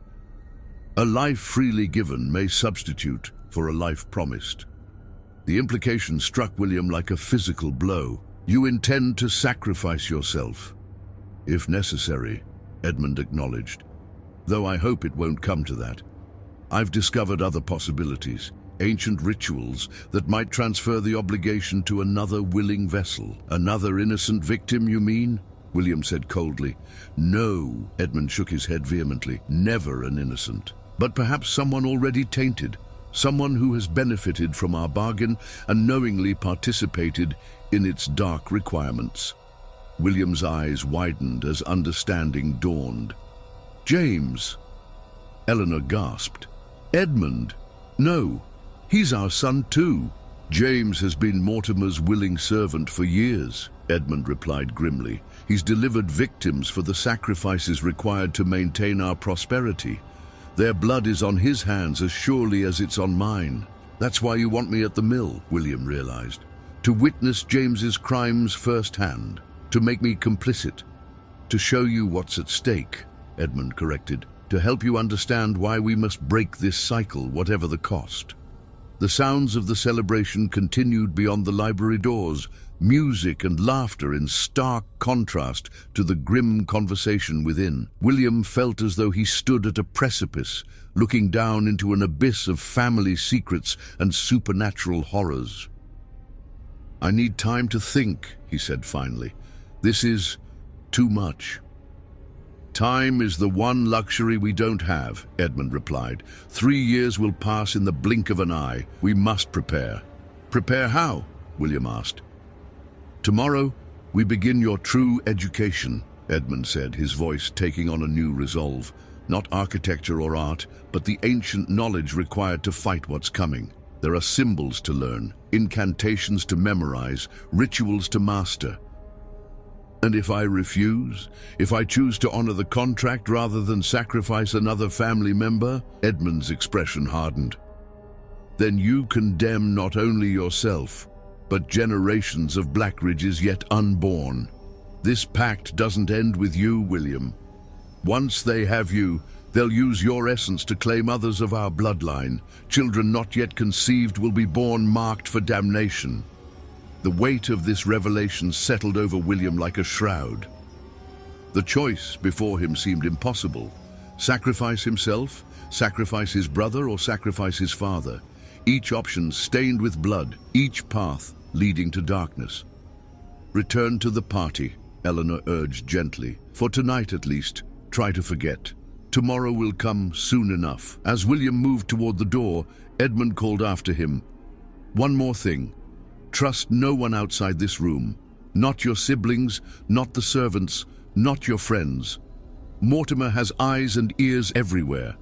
A life freely given may substitute for a life promised. The implication struck William like a physical blow. You intend to sacrifice yourself. If necessary, Edmund acknowledged, though I hope it won't come to that. I've discovered other possibilities, ancient rituals that might transfer the obligation to another willing vessel. Another innocent victim, you mean? William said coldly. No, Edmund shook his head vehemently. Never an innocent. But perhaps someone already tainted. Someone who has benefited from our bargain and knowingly participated in its dark requirements. William's eyes widened as understanding dawned. James! Eleanor gasped. Edmund! No, he's our son too. James has been Mortimer's willing servant for years, Edmund replied grimly. He's delivered victims for the sacrifices required to maintain our prosperity. Their blood is on his hands as surely as it's on mine. That's why you want me at the mill, William realized. To witness James's crimes firsthand. To make me complicit. To show you what's at stake, Edmund corrected. To help you understand why we must break this cycle, whatever the cost. The sounds of the celebration continued beyond the library doors, music and laughter in stark contrast to the grim conversation within. William felt as though he stood at a precipice, looking down into an abyss of family secrets and supernatural horrors. I need time to think, he said finally. This is too much. Time is the one luxury we don't have, Edmund replied. 3 years will pass in the blink of an eye. We must prepare. Prepare how? William asked. Tomorrow, we begin your true education, Edmund said, his voice taking on a new resolve. Not architecture or art, but the ancient knowledge required to fight what's coming. There are symbols to learn, incantations to memorize, rituals to master. And if I refuse? If I choose to honor the contract rather than sacrifice another family member? Edmund's expression hardened. Then you condemn not only yourself, but generations of Blackridges yet unborn. This pact doesn't end with you, William. Once they have you, they'll use your essence to claim others of our bloodline. Children not yet conceived will be born marked for damnation. The weight of this revelation settled over William like a shroud. The choice before him seemed impossible. Sacrifice himself, sacrifice his brother, or sacrifice his father. Each option stained with blood, each path leading to darkness. Return to the party, Eleanor urged gently. For tonight at least, try to forget. Tomorrow will come soon enough. As William moved toward the door, Edmund called after him. One more thing. Trust no one outside this room. Not your siblings, not the servants, not your friends. Mortimer has eyes and ears everywhere.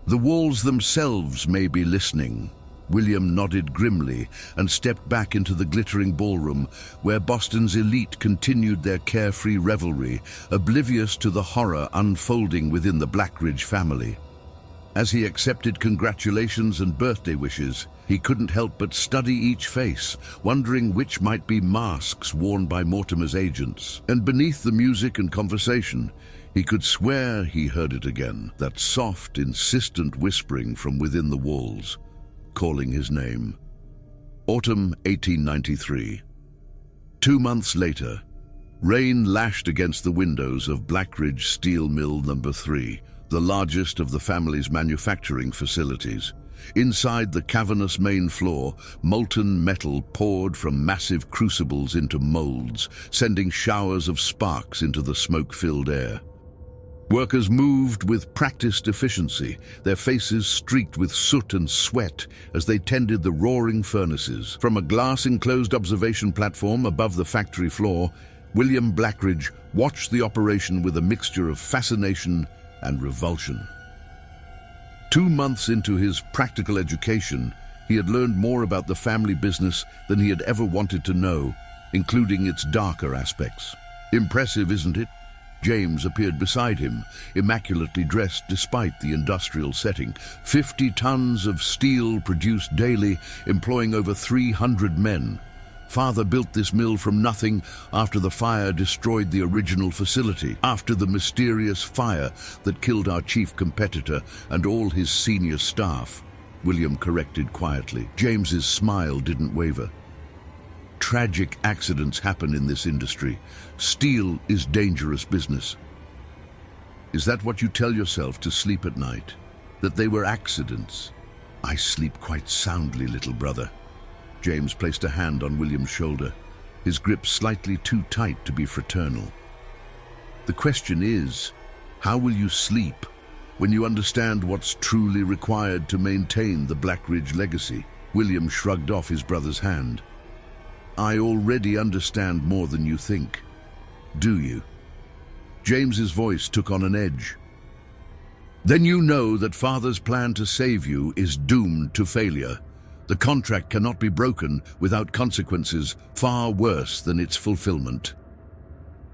The walls themselves may be listening. William nodded grimly and stepped back into the glittering ballroom where Boston's elite continued their carefree revelry, oblivious to the horror unfolding within the Blackridge family. As he accepted congratulations and birthday wishes, he couldn't help but study each face, wondering which might be masks worn by Mortimer's agents. And beneath the music and conversation, he could swear he heard it again, that soft, insistent whispering from within the walls, calling his name. Autumn 1893. 2 months later, rain lashed against the windows of Blackridge Steel Mill No. 3, the largest of the family's manufacturing facilities. Inside the cavernous main floor, molten metal poured from massive crucibles into molds, sending showers of sparks into the smoke-filled air. Workers moved with practiced efficiency, their faces streaked with soot and sweat as they tended the roaring furnaces. From a glass-enclosed observation platform above the factory floor, William Blackridge watched the operation with a mixture of fascination and revulsion. 2 months into his practical education, he had learned more about the family business than he had ever wanted to know, including its darker aspects. Impressive, isn't it? James appeared beside him, immaculately dressed despite the industrial setting. 50 tons of steel produced daily, employing over 300 men. Father built this mill from nothing after the fire destroyed the original facility, after the mysterious fire that killed our chief competitor and all his senior staff. William corrected quietly. James's smile didn't waver. Tragic accidents happen in this industry. Steel is dangerous business. Is that what you tell yourself to sleep at night? That they were accidents? I sleep quite soundly, little brother. James placed a hand on William's shoulder, his grip slightly too tight to be fraternal. The question is, how will you sleep when you understand what's truly required to maintain the Blackridge legacy? William shrugged off his brother's hand. I already understand more than you think. Do you? James's voice took on an edge. Then you know that Father's plan to save you is doomed to failure. The contract cannot be broken without consequences far worse than its fulfillment.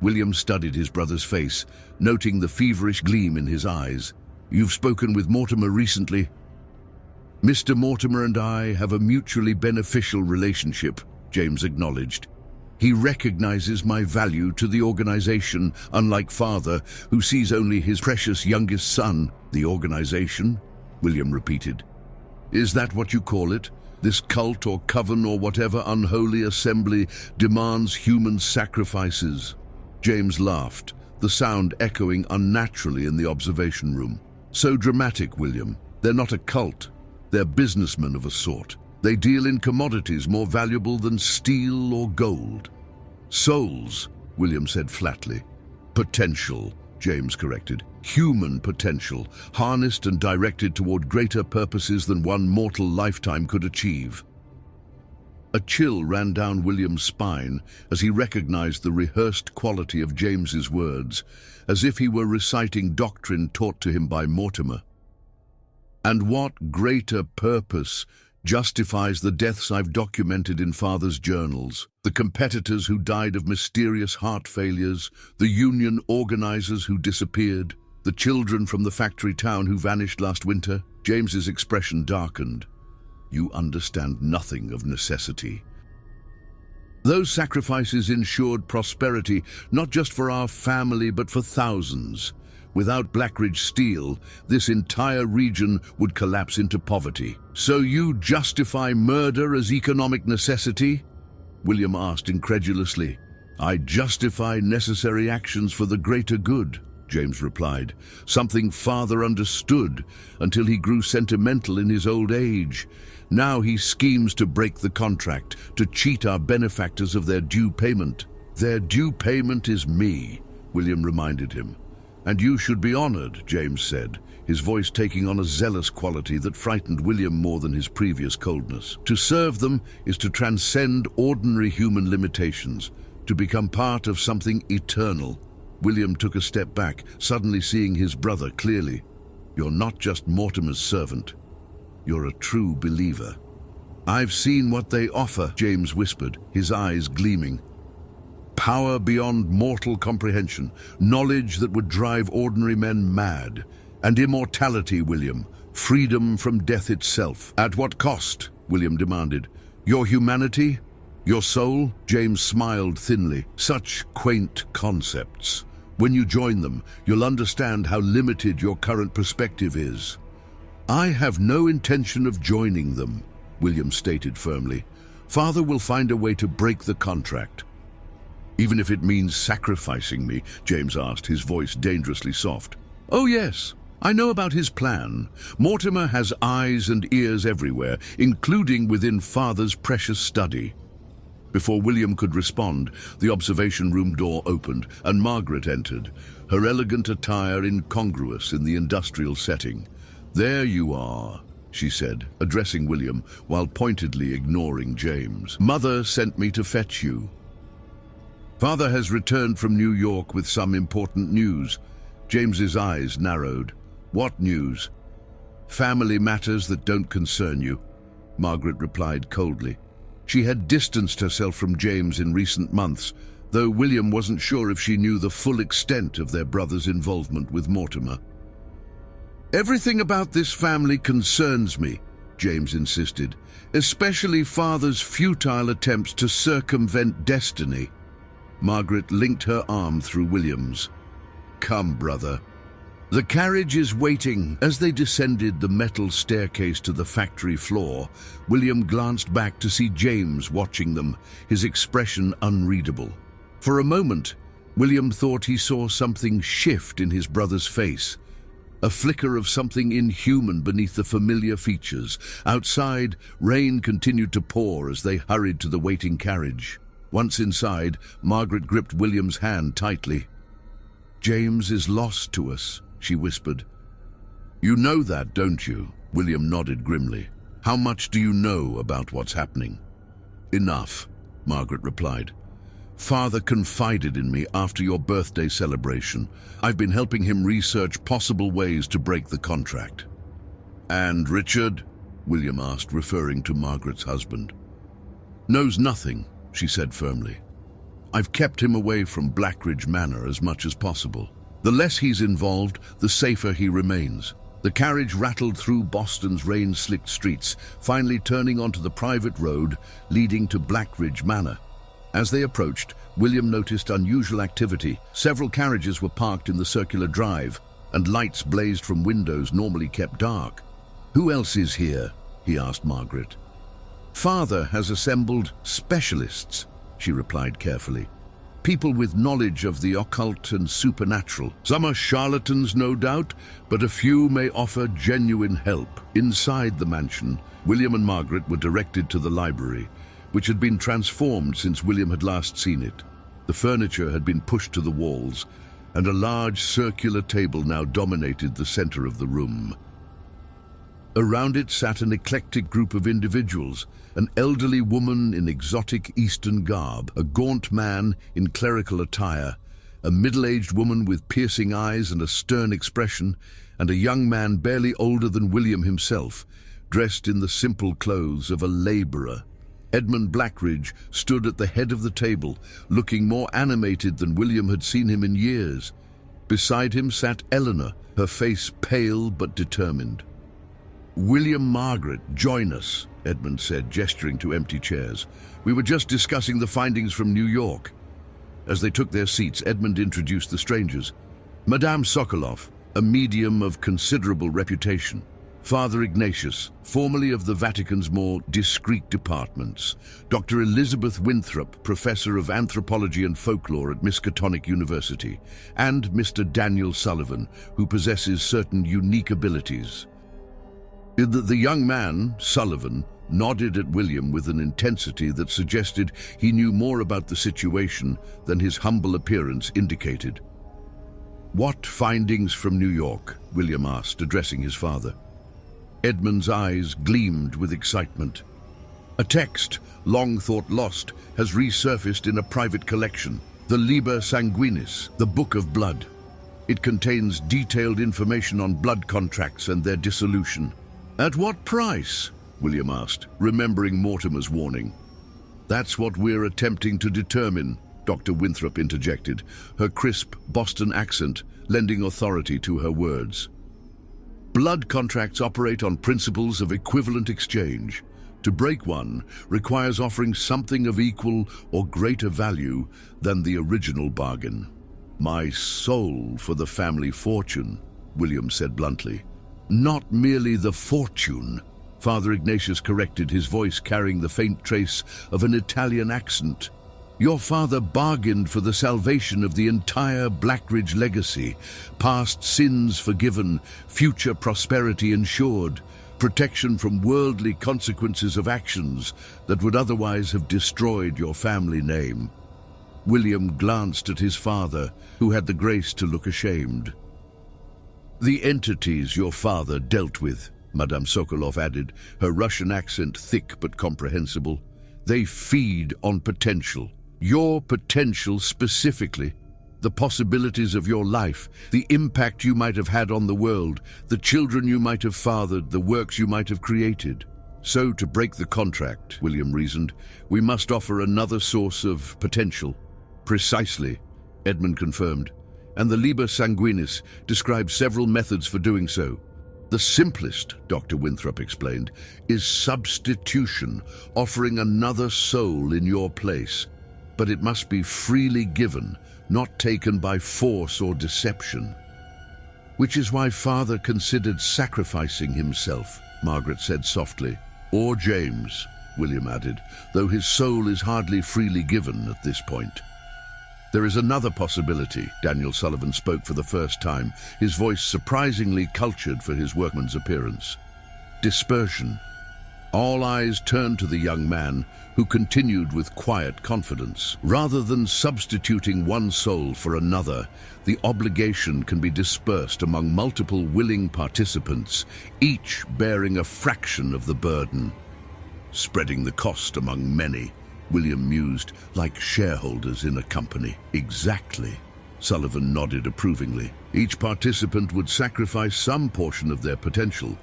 William studied his brother's face, noting the feverish gleam in his eyes. You've spoken with Mortimer recently? Mr. Mortimer and I have a mutually beneficial relationship, James acknowledged. He recognizes my value to the organization, unlike Father, who sees only his precious youngest son. The organization? William repeated. Is that what you call it? This cult or coven or whatever unholy assembly demands human sacrifices. James laughed, the sound echoing unnaturally in the observation room. So dramatic, William. They're not a cult. They're businessmen of a sort. They deal in commodities more valuable than steel or gold. Souls, William said flatly. Potential, James corrected. Human potential, harnessed and directed toward greater purposes than one mortal lifetime could achieve. A chill ran down William's spine as he recognized the rehearsed quality of James's words, as if he were reciting doctrine taught to him by Mortimer. And what greater purpose justifies the deaths I've documented in Father's journals? The competitors who died of mysterious heart failures, the union organizers who disappeared, the children from the factory town who vanished last winter. James's expression darkened. You understand nothing of necessity. Those sacrifices ensured prosperity, not just for our family, but for thousands. Without Blackridge steel, this entire region would collapse into poverty. So you justify murder as economic necessity? William asked incredulously. I justify necessary actions for the greater good, James replied, something Father understood until he grew sentimental in his old age. Now he schemes to break the contract, to cheat our benefactors of their due payment. Their due payment is me, William reminded him. And you should be honored, James said, his voice taking on a zealous quality that frightened William more than his previous coldness. To serve them is to transcend ordinary human limitations, to become part of something eternal. William took a step back, suddenly seeing his brother clearly. You're not just Mortimer's servant. You're a true believer. I've seen what they offer, James whispered, his eyes gleaming. Power beyond mortal comprehension, knowledge that would drive ordinary men mad, and immortality, William, freedom from death itself. At what cost? William demanded. Your humanity? Your soul? James smiled thinly. Such quaint concepts. When you join them, you'll understand how limited your current perspective is. I have no intention of joining them, William stated firmly. Father will find a way to break the contract. Even if it means sacrificing me, James asked, his voice dangerously soft. Oh yes, I know about his plan. Mortimer has eyes and ears everywhere, including within Father's precious study. Before William could respond, the observation room door opened and Margaret entered, her elegant attire incongruous in the industrial setting. There you are, she said, addressing William while pointedly ignoring James. Mother sent me to fetch you. Father has returned from New York with some important news, James's eyes narrowed. What news? Family matters that don't concern you, Margaret replied coldly. She had distanced herself from James in recent months, though William wasn't sure if she knew the full extent of their brother's involvement with Mortimer. Everything about this family concerns me, James insisted, especially father's futile attempts to circumvent destiny. Margaret linked her arm through William's. Come, brother. The carriage is waiting. As they descended the metal staircase to the factory floor, William glanced back to see James watching them, his expression unreadable. For a moment, William thought he saw something shift in his brother's face, a flicker of something inhuman beneath the familiar features. Outside, rain continued to pour as they hurried to the waiting carriage. Once inside, Margaret gripped William's hand tightly. James is lost to us, she whispered. You know that, don't you? William nodded grimly. How much do you know about what's happening? Enough, Margaret replied. Father confided in me after your birthday celebration. I've been helping him research possible ways to break the contract. And Richard? William asked, referring to Margaret's husband. Knows nothing, she said firmly. I've kept him away from Blackridge Manor as much as possible. The less he's involved, the safer he remains. The carriage rattled through Boston's rain-slicked streets, finally turning onto the private road leading to Blackridge Manor. As they approached, William noticed unusual activity. Several carriages were parked in the circular drive, and lights blazed from windows normally kept dark. Who else is here? He asked Margaret. Father has assembled specialists, she replied carefully. People with knowledge of the occult and supernatural. Some are charlatans, no doubt, but a few may offer genuine help. Inside the mansion, William and Margaret were directed to the library, which had been transformed since William had last seen it. The furniture had been pushed to the walls, and a large circular table now dominated the center of the room. Around it sat an eclectic group of individuals, an elderly woman in exotic Eastern garb, a gaunt man in clerical attire, a middle-aged woman with piercing eyes and a stern expression, and a young man barely older than William himself, dressed in the simple clothes of a laborer. Edmund Blackridge stood at the head of the table, looking more animated than William had seen him in years. Beside him sat Eleanor, her face pale but determined. William, Margaret, join us, Edmund said, gesturing to empty chairs. We were just discussing the findings from New York. As they took their seats, Edmund introduced the strangers. Madame Sokolov, a medium of considerable reputation. Father Ignatius, formerly of the Vatican's more discreet departments. Dr. Elizabeth Winthrop, professor of anthropology and folklore at Miskatonic University. And Mr. Daniel Sullivan, who possesses certain unique abilities. The young man, Sullivan, nodded at William with an intensity that suggested he knew more about the situation than his humble appearance indicated. What findings from New York? William asked, addressing his father. Edmund's eyes gleamed with excitement. A text, long thought lost, has resurfaced in a private collection, the Liber Sanguinis, the Book of Blood. It contains detailed information on blood contracts and their dissolution. At what price? William asked, remembering Mortimer's warning. That's what we're attempting to determine, Dr. Winthrop interjected, her crisp Boston accent lending authority to her words. Blood contracts operate on principles of equivalent exchange. To break one requires offering something of equal or greater value than the original bargain. My soul for the family fortune, William said bluntly. Not merely the fortune, Father Ignatius corrected, his voice carrying the faint trace of an Italian accent. Your father bargained for the salvation of the entire Blackridge legacy, past sins forgiven, future prosperity ensured, protection from worldly consequences of actions that would otherwise have destroyed your family name. William glanced at his father, who had the grace to look ashamed. The entities your father dealt with, Madame Sokolov added, her Russian accent thick but comprehensible, they feed on potential. Your potential specifically. The possibilities of your life, the impact you might have had on the world, the children you might have fathered, the works you might have created. So, to break the contract, William reasoned, we must offer another source of potential. Precisely, Edmund confirmed, and the Liber Sanguinis describes several methods for doing so. The simplest, Dr. Winthrop explained, is substitution, offering another soul in your place. But it must be freely given, not taken by force or deception. Which is why Father considered sacrificing himself, Margaret said softly. Or James, William added, though his soul is hardly freely given at this point. There is another possibility, Daniel Sullivan spoke for the first time, his voice surprisingly cultured for his workman's appearance. Dispersion. All eyes turned to the young man, who continued with quiet confidence. Rather than substituting one soul for another, the obligation can be dispersed among multiple willing participants, each bearing a fraction of the burden. Spreading the cost among many, William mused, like shareholders in a company. Exactly. Sullivan nodded approvingly. Each participant would sacrifice some portion of their potential,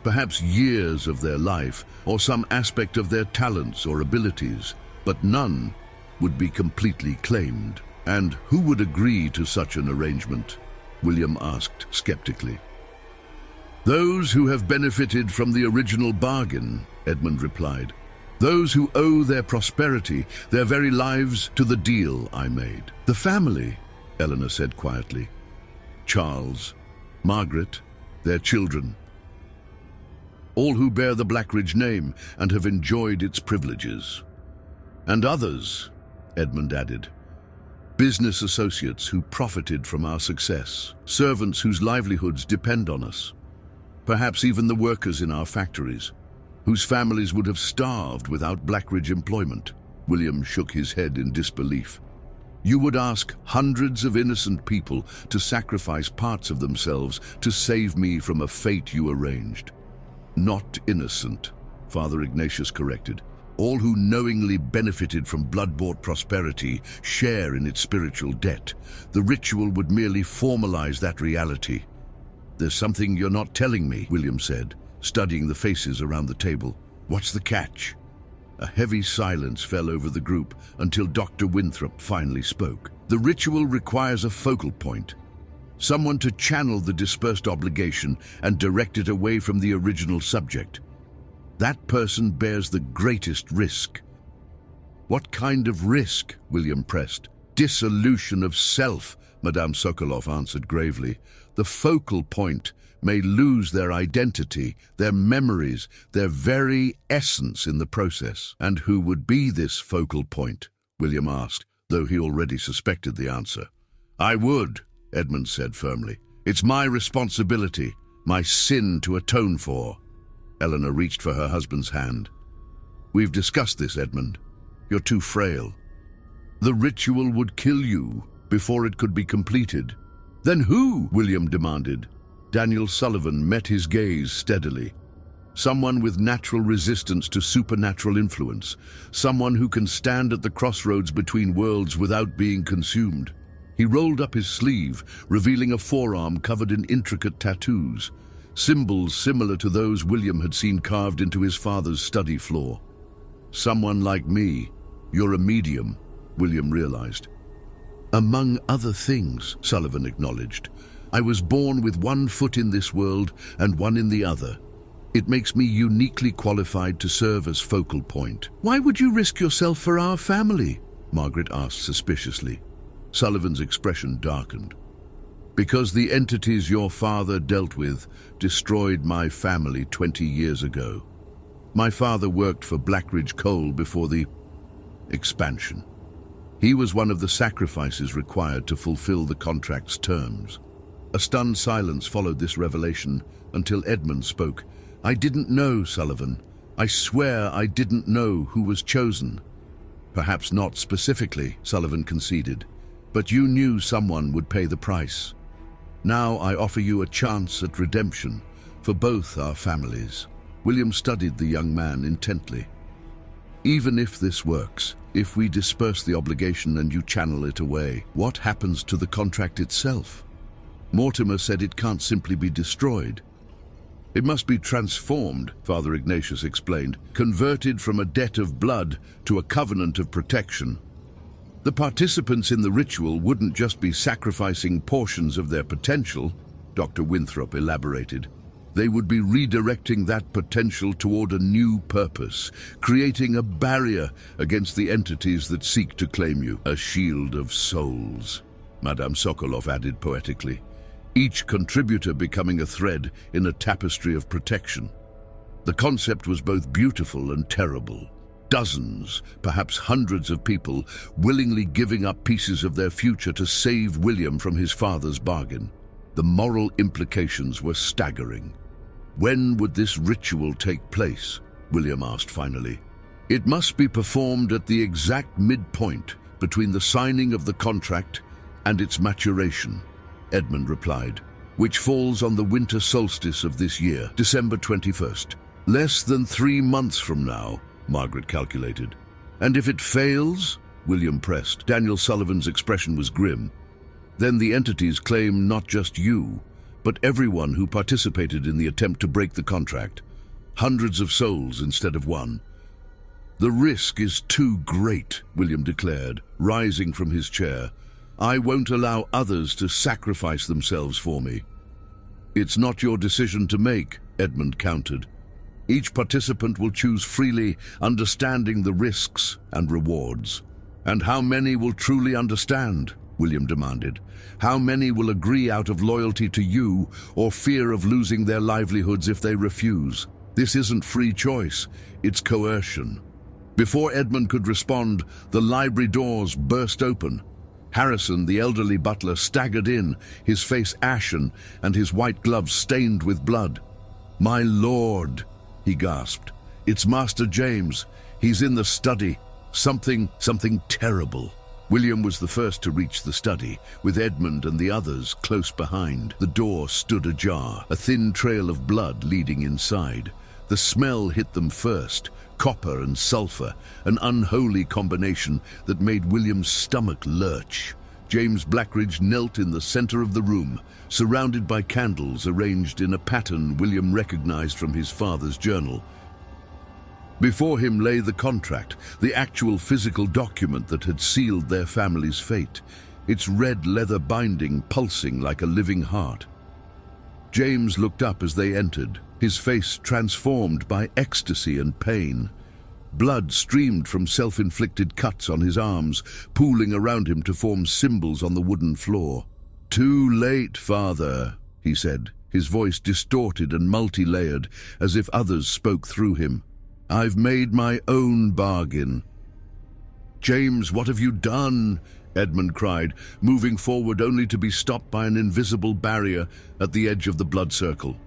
perhaps years of their life, or some aspect of their talents or abilities, but none would be completely claimed. And who would agree to such an arrangement? William asked skeptically. Those who have benefited from the original bargain, Edmund replied. Those who owe their prosperity, their very lives, to the deal I made. The family, Eleanor said quietly. Charles, Margaret, their children. All who bear the Blackridge name and have enjoyed its privileges. And others, Edmund added. Business associates who profited from our success. Servants whose livelihoods depend on us. Perhaps even the workers in our factories, whose families would have starved without Blackridge employment. William shook his head in disbelief. You would ask hundreds of innocent people to sacrifice parts of themselves to save me from a fate you arranged. Not innocent, Father Ignatius corrected. All who knowingly benefited from blood-bought prosperity share in its spiritual debt. The ritual would merely formalize that reality. There's something you're not telling me, William said, studying the faces around the table. What's the catch? A heavy silence fell over the group until Dr. Winthrop finally spoke. The ritual requires a focal point. Someone to channel the dispersed obligation and direct it away from the original subject. That person bears the greatest risk. What kind of risk? William pressed. Dissolution of self, Madame Sokolov answered gravely. The focal point may lose their identity, their memories, their very essence in the process. And who would be this focal point? William asked, though he already suspected the answer. I would, Edmund said firmly. It's my responsibility, my sin to atone for. Eleanor reached for her husband's hand. We've discussed this, Edmund. You're too frail. The ritual would kill you before it could be completed. Then who? William demanded. Daniel Sullivan met his gaze steadily. Someone with natural resistance to supernatural influence. Someone who can stand at the crossroads between worlds without being consumed. He rolled up his sleeve, revealing a forearm covered in intricate tattoos, symbols similar to those William had seen carved into his father's study floor. Someone like me. You're a medium, William realized. Among other things, Sullivan acknowledged. I was born with one foot in this world and one in the other. It makes me uniquely qualified to serve as focal point. Why would you risk yourself for our family? Margaret asked suspiciously. Sullivan's expression darkened. Because the entities your father dealt with destroyed my family 20 years ago. My father worked for Blackridge Coal before the expansion. He was one of the sacrifices required to fulfill the contract's terms. A stunned silence followed this revelation until Edmund spoke. I didn't know, Sullivan. I swear I didn't know who was chosen. Perhaps not specifically, Sullivan conceded, but you knew someone would pay the price. Now I offer you a chance at redemption for both our families. William studied the young man intently. Even if this works, if we disperse the obligation and you channel it away, what happens to the contract itself? Mortimer said it can't simply be destroyed. It must be transformed, Father Ignatius explained, converted from a debt of blood to a covenant of protection. The participants in the ritual wouldn't just be sacrificing portions of their potential, Dr. Winthrop elaborated. They would be redirecting that potential toward a new purpose, creating a barrier against the entities that seek to claim you. A shield of souls, Madame Sokolov added poetically, each contributor becoming a thread in a tapestry of protection. The concept was both beautiful and terrible. Dozens, perhaps hundreds of people willingly giving up pieces of their future to save William from his father's bargain. The moral implications were staggering. When would this ritual take place? William asked finally. It must be performed at the exact midpoint between the signing of the contract and its maturation, Edmund replied, which falls on the winter solstice of this year, December 21st. Less than 3 months from now, Margaret calculated. And if it fails? William pressed. Daniel Sullivan's expression was grim. Then the entities claim not just you, but everyone who participated in the attempt to break the contract. Hundreds of souls instead of one. The risk is too great, William declared, rising from his chair. I won't allow others to sacrifice themselves for me. It's not your decision to make, Edmund countered. Each participant will choose freely, understanding the risks and rewards. And how many will truly understand? William demanded. How many will agree out of loyalty to you or fear of losing their livelihoods if they refuse? This isn't free choice, it's coercion. Before Edmund could respond, the library doors burst open. Harrison, the elderly butler, staggered in, his face ashen and his white gloves stained with blood. My lord, he gasped. It's Master James. He's in the study. Something terrible. William was the first to reach the study, with Edmund and the others close behind. The door stood ajar, a thin trail of blood leading inside. The smell hit them first, copper and sulfur, an unholy combination that made William's stomach lurch. James Blackridge knelt in the center of the room, surrounded by candles arranged in a pattern William recognized from his father's journal. Before him lay the contract, the actual physical document that had sealed their family's fate, its red leather binding pulsing like a living heart. James looked up as they entered, his face transformed by ecstasy and pain. Blood streamed from self-inflicted cuts on his arms, pooling around him to form symbols on the wooden floor. Too late, father, he said, his voice distorted and multi-layered, as if others spoke through him. I've made my own bargain. James, what have you done? Edmund cried, moving forward only to be stopped by an invisible barrier at the edge of the blood circle.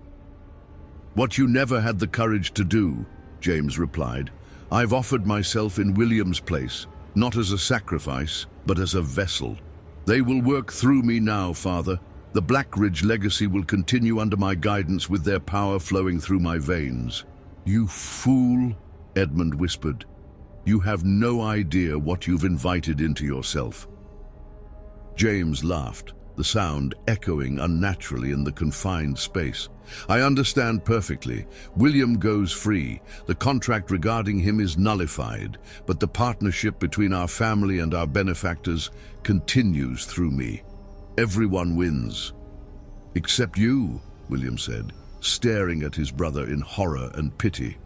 What you never had the courage to do, James replied. I've offered myself in William's place, not as a sacrifice, but as a vessel. They will work through me now, Father. The Blackridge legacy will continue under my guidance with their power flowing through my veins. You fool, Edmund whispered. You have no idea what you've invited into yourself. James laughed, the sound echoing unnaturally in the confined space. I understand perfectly. William goes free. The contract regarding him is nullified, but the partnership between our family and our benefactors continues through me. Everyone wins. Except you, William said, staring at his brother in horror and pity.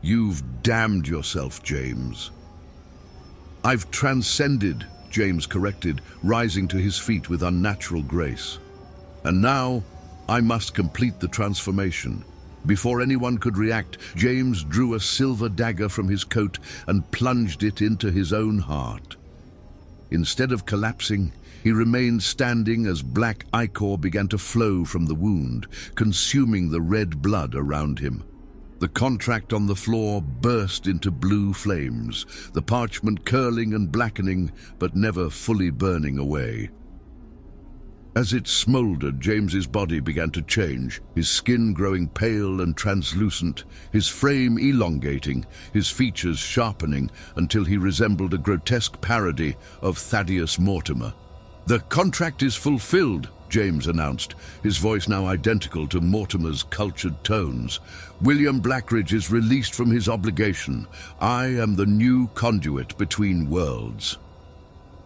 You've damned yourself, James. I've transcended, James corrected, rising to his feet with unnatural grace. And now, I must complete the transformation. Before anyone could react, James drew a silver dagger from his coat and plunged it into his own heart. Instead of collapsing, he remained standing as black ichor began to flow from the wound, consuming the red blood around him. The contract on the floor burst into blue flames, the parchment curling and blackening, but never fully burning away. As it smoldered, James's body began to change, his skin growing pale and translucent, his frame elongating, his features sharpening until he resembled a grotesque parody of Thaddeus Mortimer. "The contract is fulfilled," James announced, his voice now identical to Mortimer's cultured tones. "William Blackridge is released from his obligation. I am the new conduit between worlds."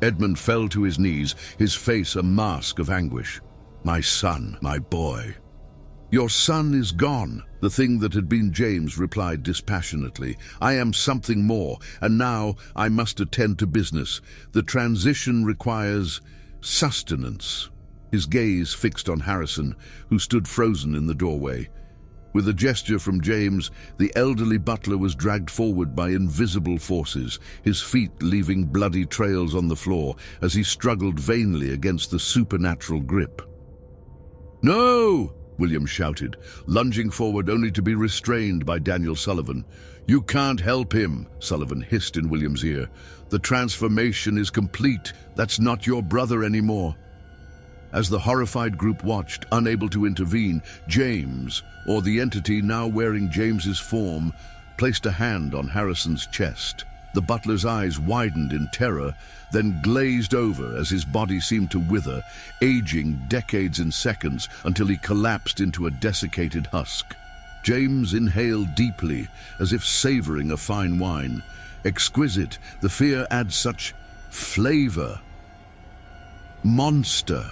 Edmund fell to his knees, his face a mask of anguish. "My son, my boy." "Your son is gone," the thing that had been James replied dispassionately. "I am something more, and now I must attend to business. The transition requires sustenance." His gaze fixed on Harrison, who stood frozen in the doorway. With a gesture from James, the elderly butler was dragged forward by invisible forces, his feet leaving bloody trails on the floor as he struggled vainly against the supernatural grip. "No!" William shouted, lunging forward only to be restrained by Daniel Sullivan. "You can't help him," Sullivan hissed in William's ear. "The transformation is complete. That's not your brother anymore." As the horrified group watched, unable to intervene, James, or the entity now wearing James's form, placed a hand on Harrison's chest. The butler's eyes widened in terror, then glazed over as his body seemed to wither, aging decades in seconds until he collapsed into a desiccated husk. James inhaled deeply, as if savoring a fine wine. Exquisite, the fear adds such flavor. "Monster,"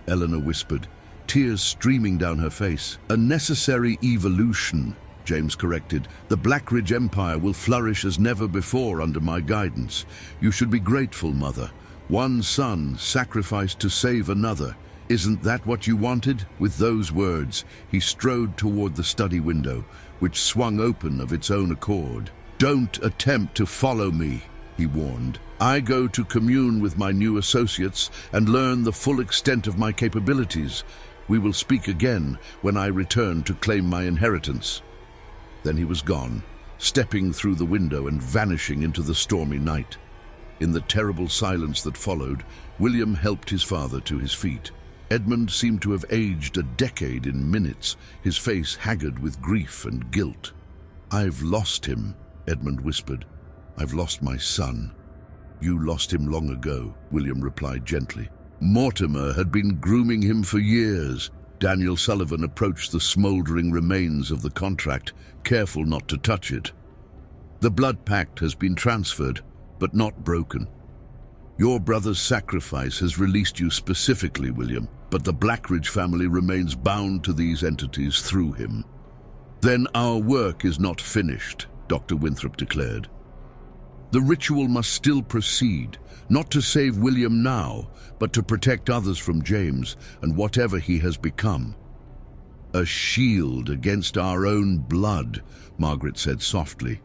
Eleanor whispered, tears streaming down her face. "A necessary evolution," James corrected. "The Blackridge Empire will flourish as never before under my guidance. You should be grateful, Mother. One son sacrificed to save another. Isn't that what you wanted?" With those words, he strode toward the study window, which swung open of its own accord. "Don't attempt to follow me," he warned. "I go to commune with my new associates and learn the full extent of my capabilities. We will speak again when I return to claim my inheritance." Then he was gone, stepping through the window and vanishing into the stormy night. In the terrible silence that followed, William helped his father to his feet. Edmund seemed to have aged a decade in minutes, his face haggard with grief and guilt. "I've lost him," Edmund whispered. "I've lost my son." "You lost him long ago," William replied gently. "Mortimer had been grooming him for years." Daniel Sullivan approached the smouldering remains of the contract, careful not to touch it. "The blood pact has been transferred, but not broken. Your brother's sacrifice has released you specifically, William, but the Blackridge family remains bound to these entities through him." "Then our work is not finished," Dr. Winthrop declared. "The ritual must still proceed, not to save William now, but to protect others from James and whatever he has become." "A shield against our own blood," Margaret said softly,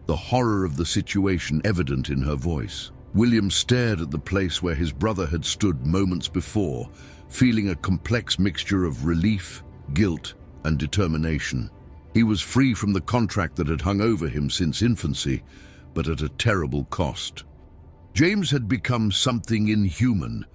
the horror of the situation evident in her voice. William stared at the place where his brother had stood moments before, feeling a complex mixture of relief, guilt, and determination. He was free from the contract that had hung over him since infancy, but at a terrible cost. James had become something inhuman,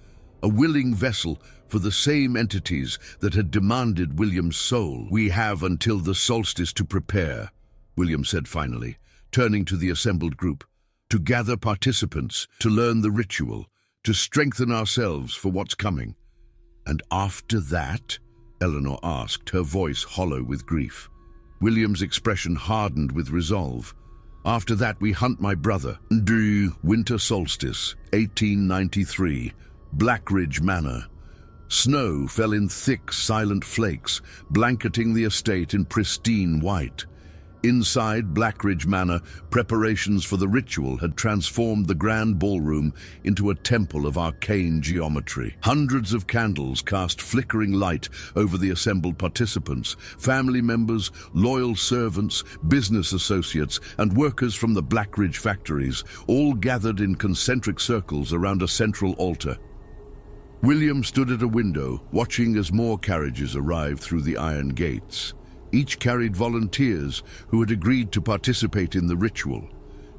a willing vessel for the same entities that had demanded William's soul. "We have until the solstice to prepare," William said finally, turning to the assembled group, "to gather participants, to learn the ritual, to strengthen ourselves for what's coming." "And after that?" Eleanor asked, her voice hollow with grief. William's expression hardened with resolve. "After that we hunt my brother." "The winter solstice, 1893, Blackridge Manor. Snow fell in thick, silent flakes, blanketing the estate in pristine white. Inside Blackridge Manor, preparations for the ritual had transformed the grand ballroom into a temple of arcane geometry. Hundreds of candles cast flickering light over the assembled participants, family members, loyal servants, business associates, and workers from the Blackridge factories, all gathered in concentric circles around a central altar. William stood at a window, watching as more carriages arrived through the iron gates. Each carried volunteers who had agreed to participate in the ritual.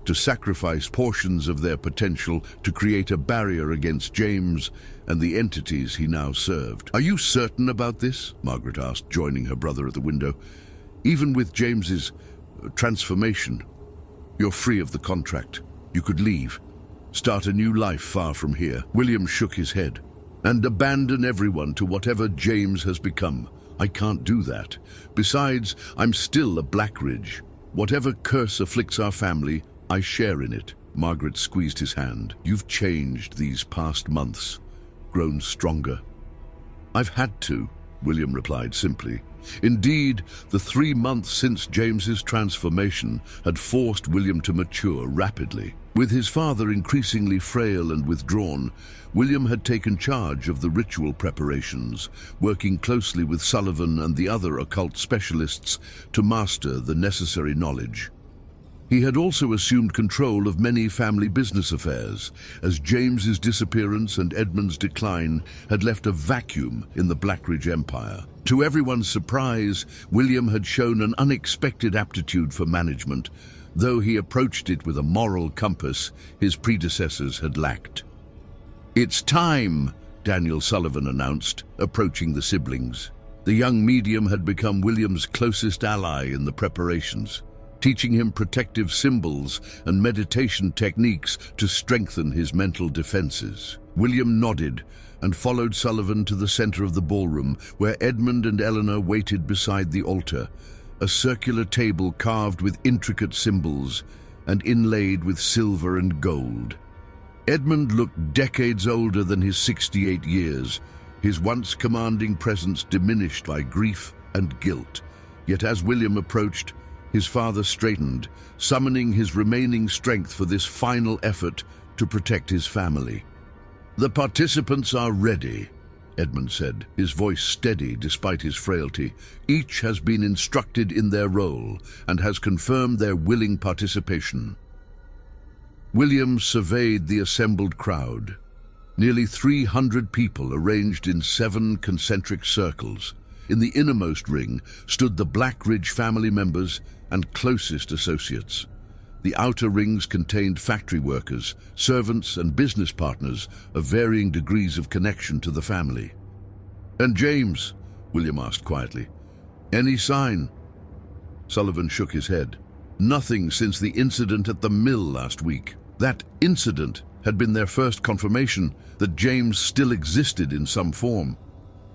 to sacrifice portions of their potential to create a barrier against James and the entities he now served. "Are you certain about this?" Margaret asked, joining her brother at the window. "Even with James's transformation, you're free of the contract. You could leave, start a new life far from here." William shook his head. "And abandon everyone to whatever James has become. I can't do that. Besides, I'm still a Blackridge. Whatever curse afflicts our family, I share in it." Margaret squeezed his hand. "You've changed these past months, grown stronger." "I've had to," William replied simply. Indeed, the 3 months since James's transformation had forced William to mature rapidly. With his father increasingly frail and withdrawn, William had taken charge of the ritual preparations, working closely with Sullivan and the other occult specialists to master the necessary knowledge. He had also assumed control of many family business affairs, as James's disappearance and Edmund's decline had left a vacuum in the Blackridge Empire. To everyone's surprise, William had shown an unexpected aptitude for management, though he approached it with a moral compass his predecessors had lacked. "It's time," Daniel Sullivan announced, approaching the siblings. The young medium had become William's closest ally in the preparations, teaching him protective symbols and meditation techniques to strengthen his mental defenses. William nodded and followed Sullivan to the center of the ballroom, where Edmund and Eleanor waited beside the altar, a circular table carved with intricate symbols and inlaid with silver and gold. Edmund looked decades older than his 68 years, his once commanding presence diminished by grief and guilt. Yet as William approached, his father straightened, summoning his remaining strength for this final effort to protect his family. "The participants are ready," Edmund said, his voice steady despite his frailty. "Each has been instructed in their role and has confirmed their willing participation." William surveyed the assembled crowd. Nearly 300 people arranged in 7 concentric circles. In the innermost ring stood the Blackridge family members and closest associates. The outer rings contained factory workers, servants, and business partners of varying degrees of connection to the family. "And James?" William asked quietly. "Any sign?" Sullivan shook his head. "Nothing since the incident at the mill last week." That incident had been their first confirmation that James still existed in some form.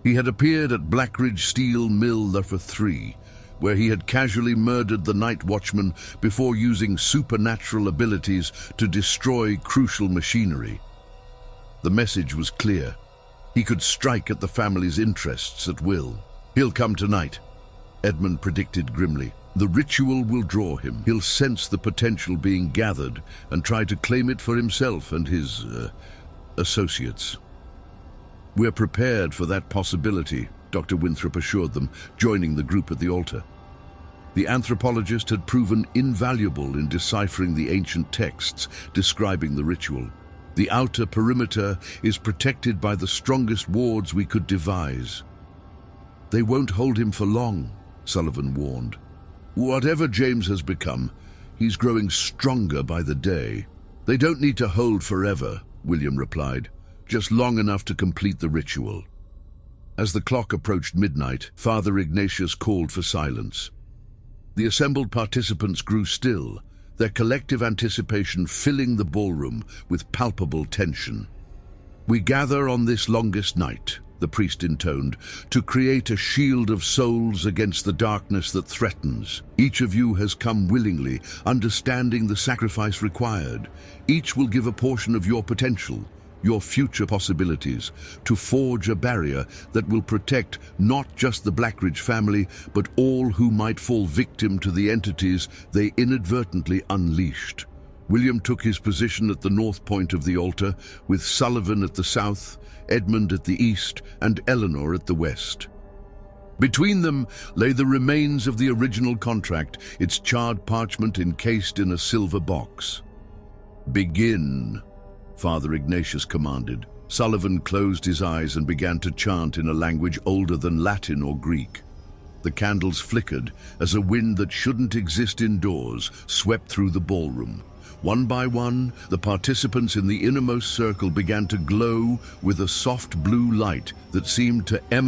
He had appeared at Blackridge Steel Mill No. 3, where he had casually murdered the night watchman before using supernatural abilities to destroy crucial machinery. The message was clear. He could strike at the family's interests at will. "He'll come tonight," Edmund predicted grimly. "The ritual will draw him. He'll sense the potential being gathered and try to claim it for himself and his associates." "We're prepared for that possibility," Dr. Winthrop assured them, joining the group at the altar. The anthropologist had proven invaluable in deciphering the ancient texts describing the ritual. "The outer perimeter is protected by the strongest wards we could devise." "They won't hold him for long," Sullivan warned. "Whatever James has become, he's growing stronger by the day." "They don't need to hold forever," William replied, "just long enough to complete the ritual." As the clock approached midnight, Father Ignatius called for silence. The assembled participants grew still, their collective anticipation filling the ballroom with palpable tension. "We gather on this longest night," the priest intoned, "to create a shield of souls against the darkness that threatens. Each of you has come willingly, understanding the sacrifice required. Each will give a portion of your potential, your future possibilities, to forge a barrier that will protect not just the Blackridge family, but all who might fall victim to the entities they inadvertently unleashed." William took his position at the north point of the altar, with Sullivan at the south, Edmund at the east, and Eleanor at the west. Between them lay the remains of the original contract, its charred parchment encased in a silver box. "Begin," Father Ignatius commanded. Sullivan closed his eyes and began to chant in a language older than Latin or Greek. The candles flickered as a wind that shouldn't exist indoors swept through the ballroom. One by one, the participants in the innermost circle began to glow with a soft blue light that seemed to emanate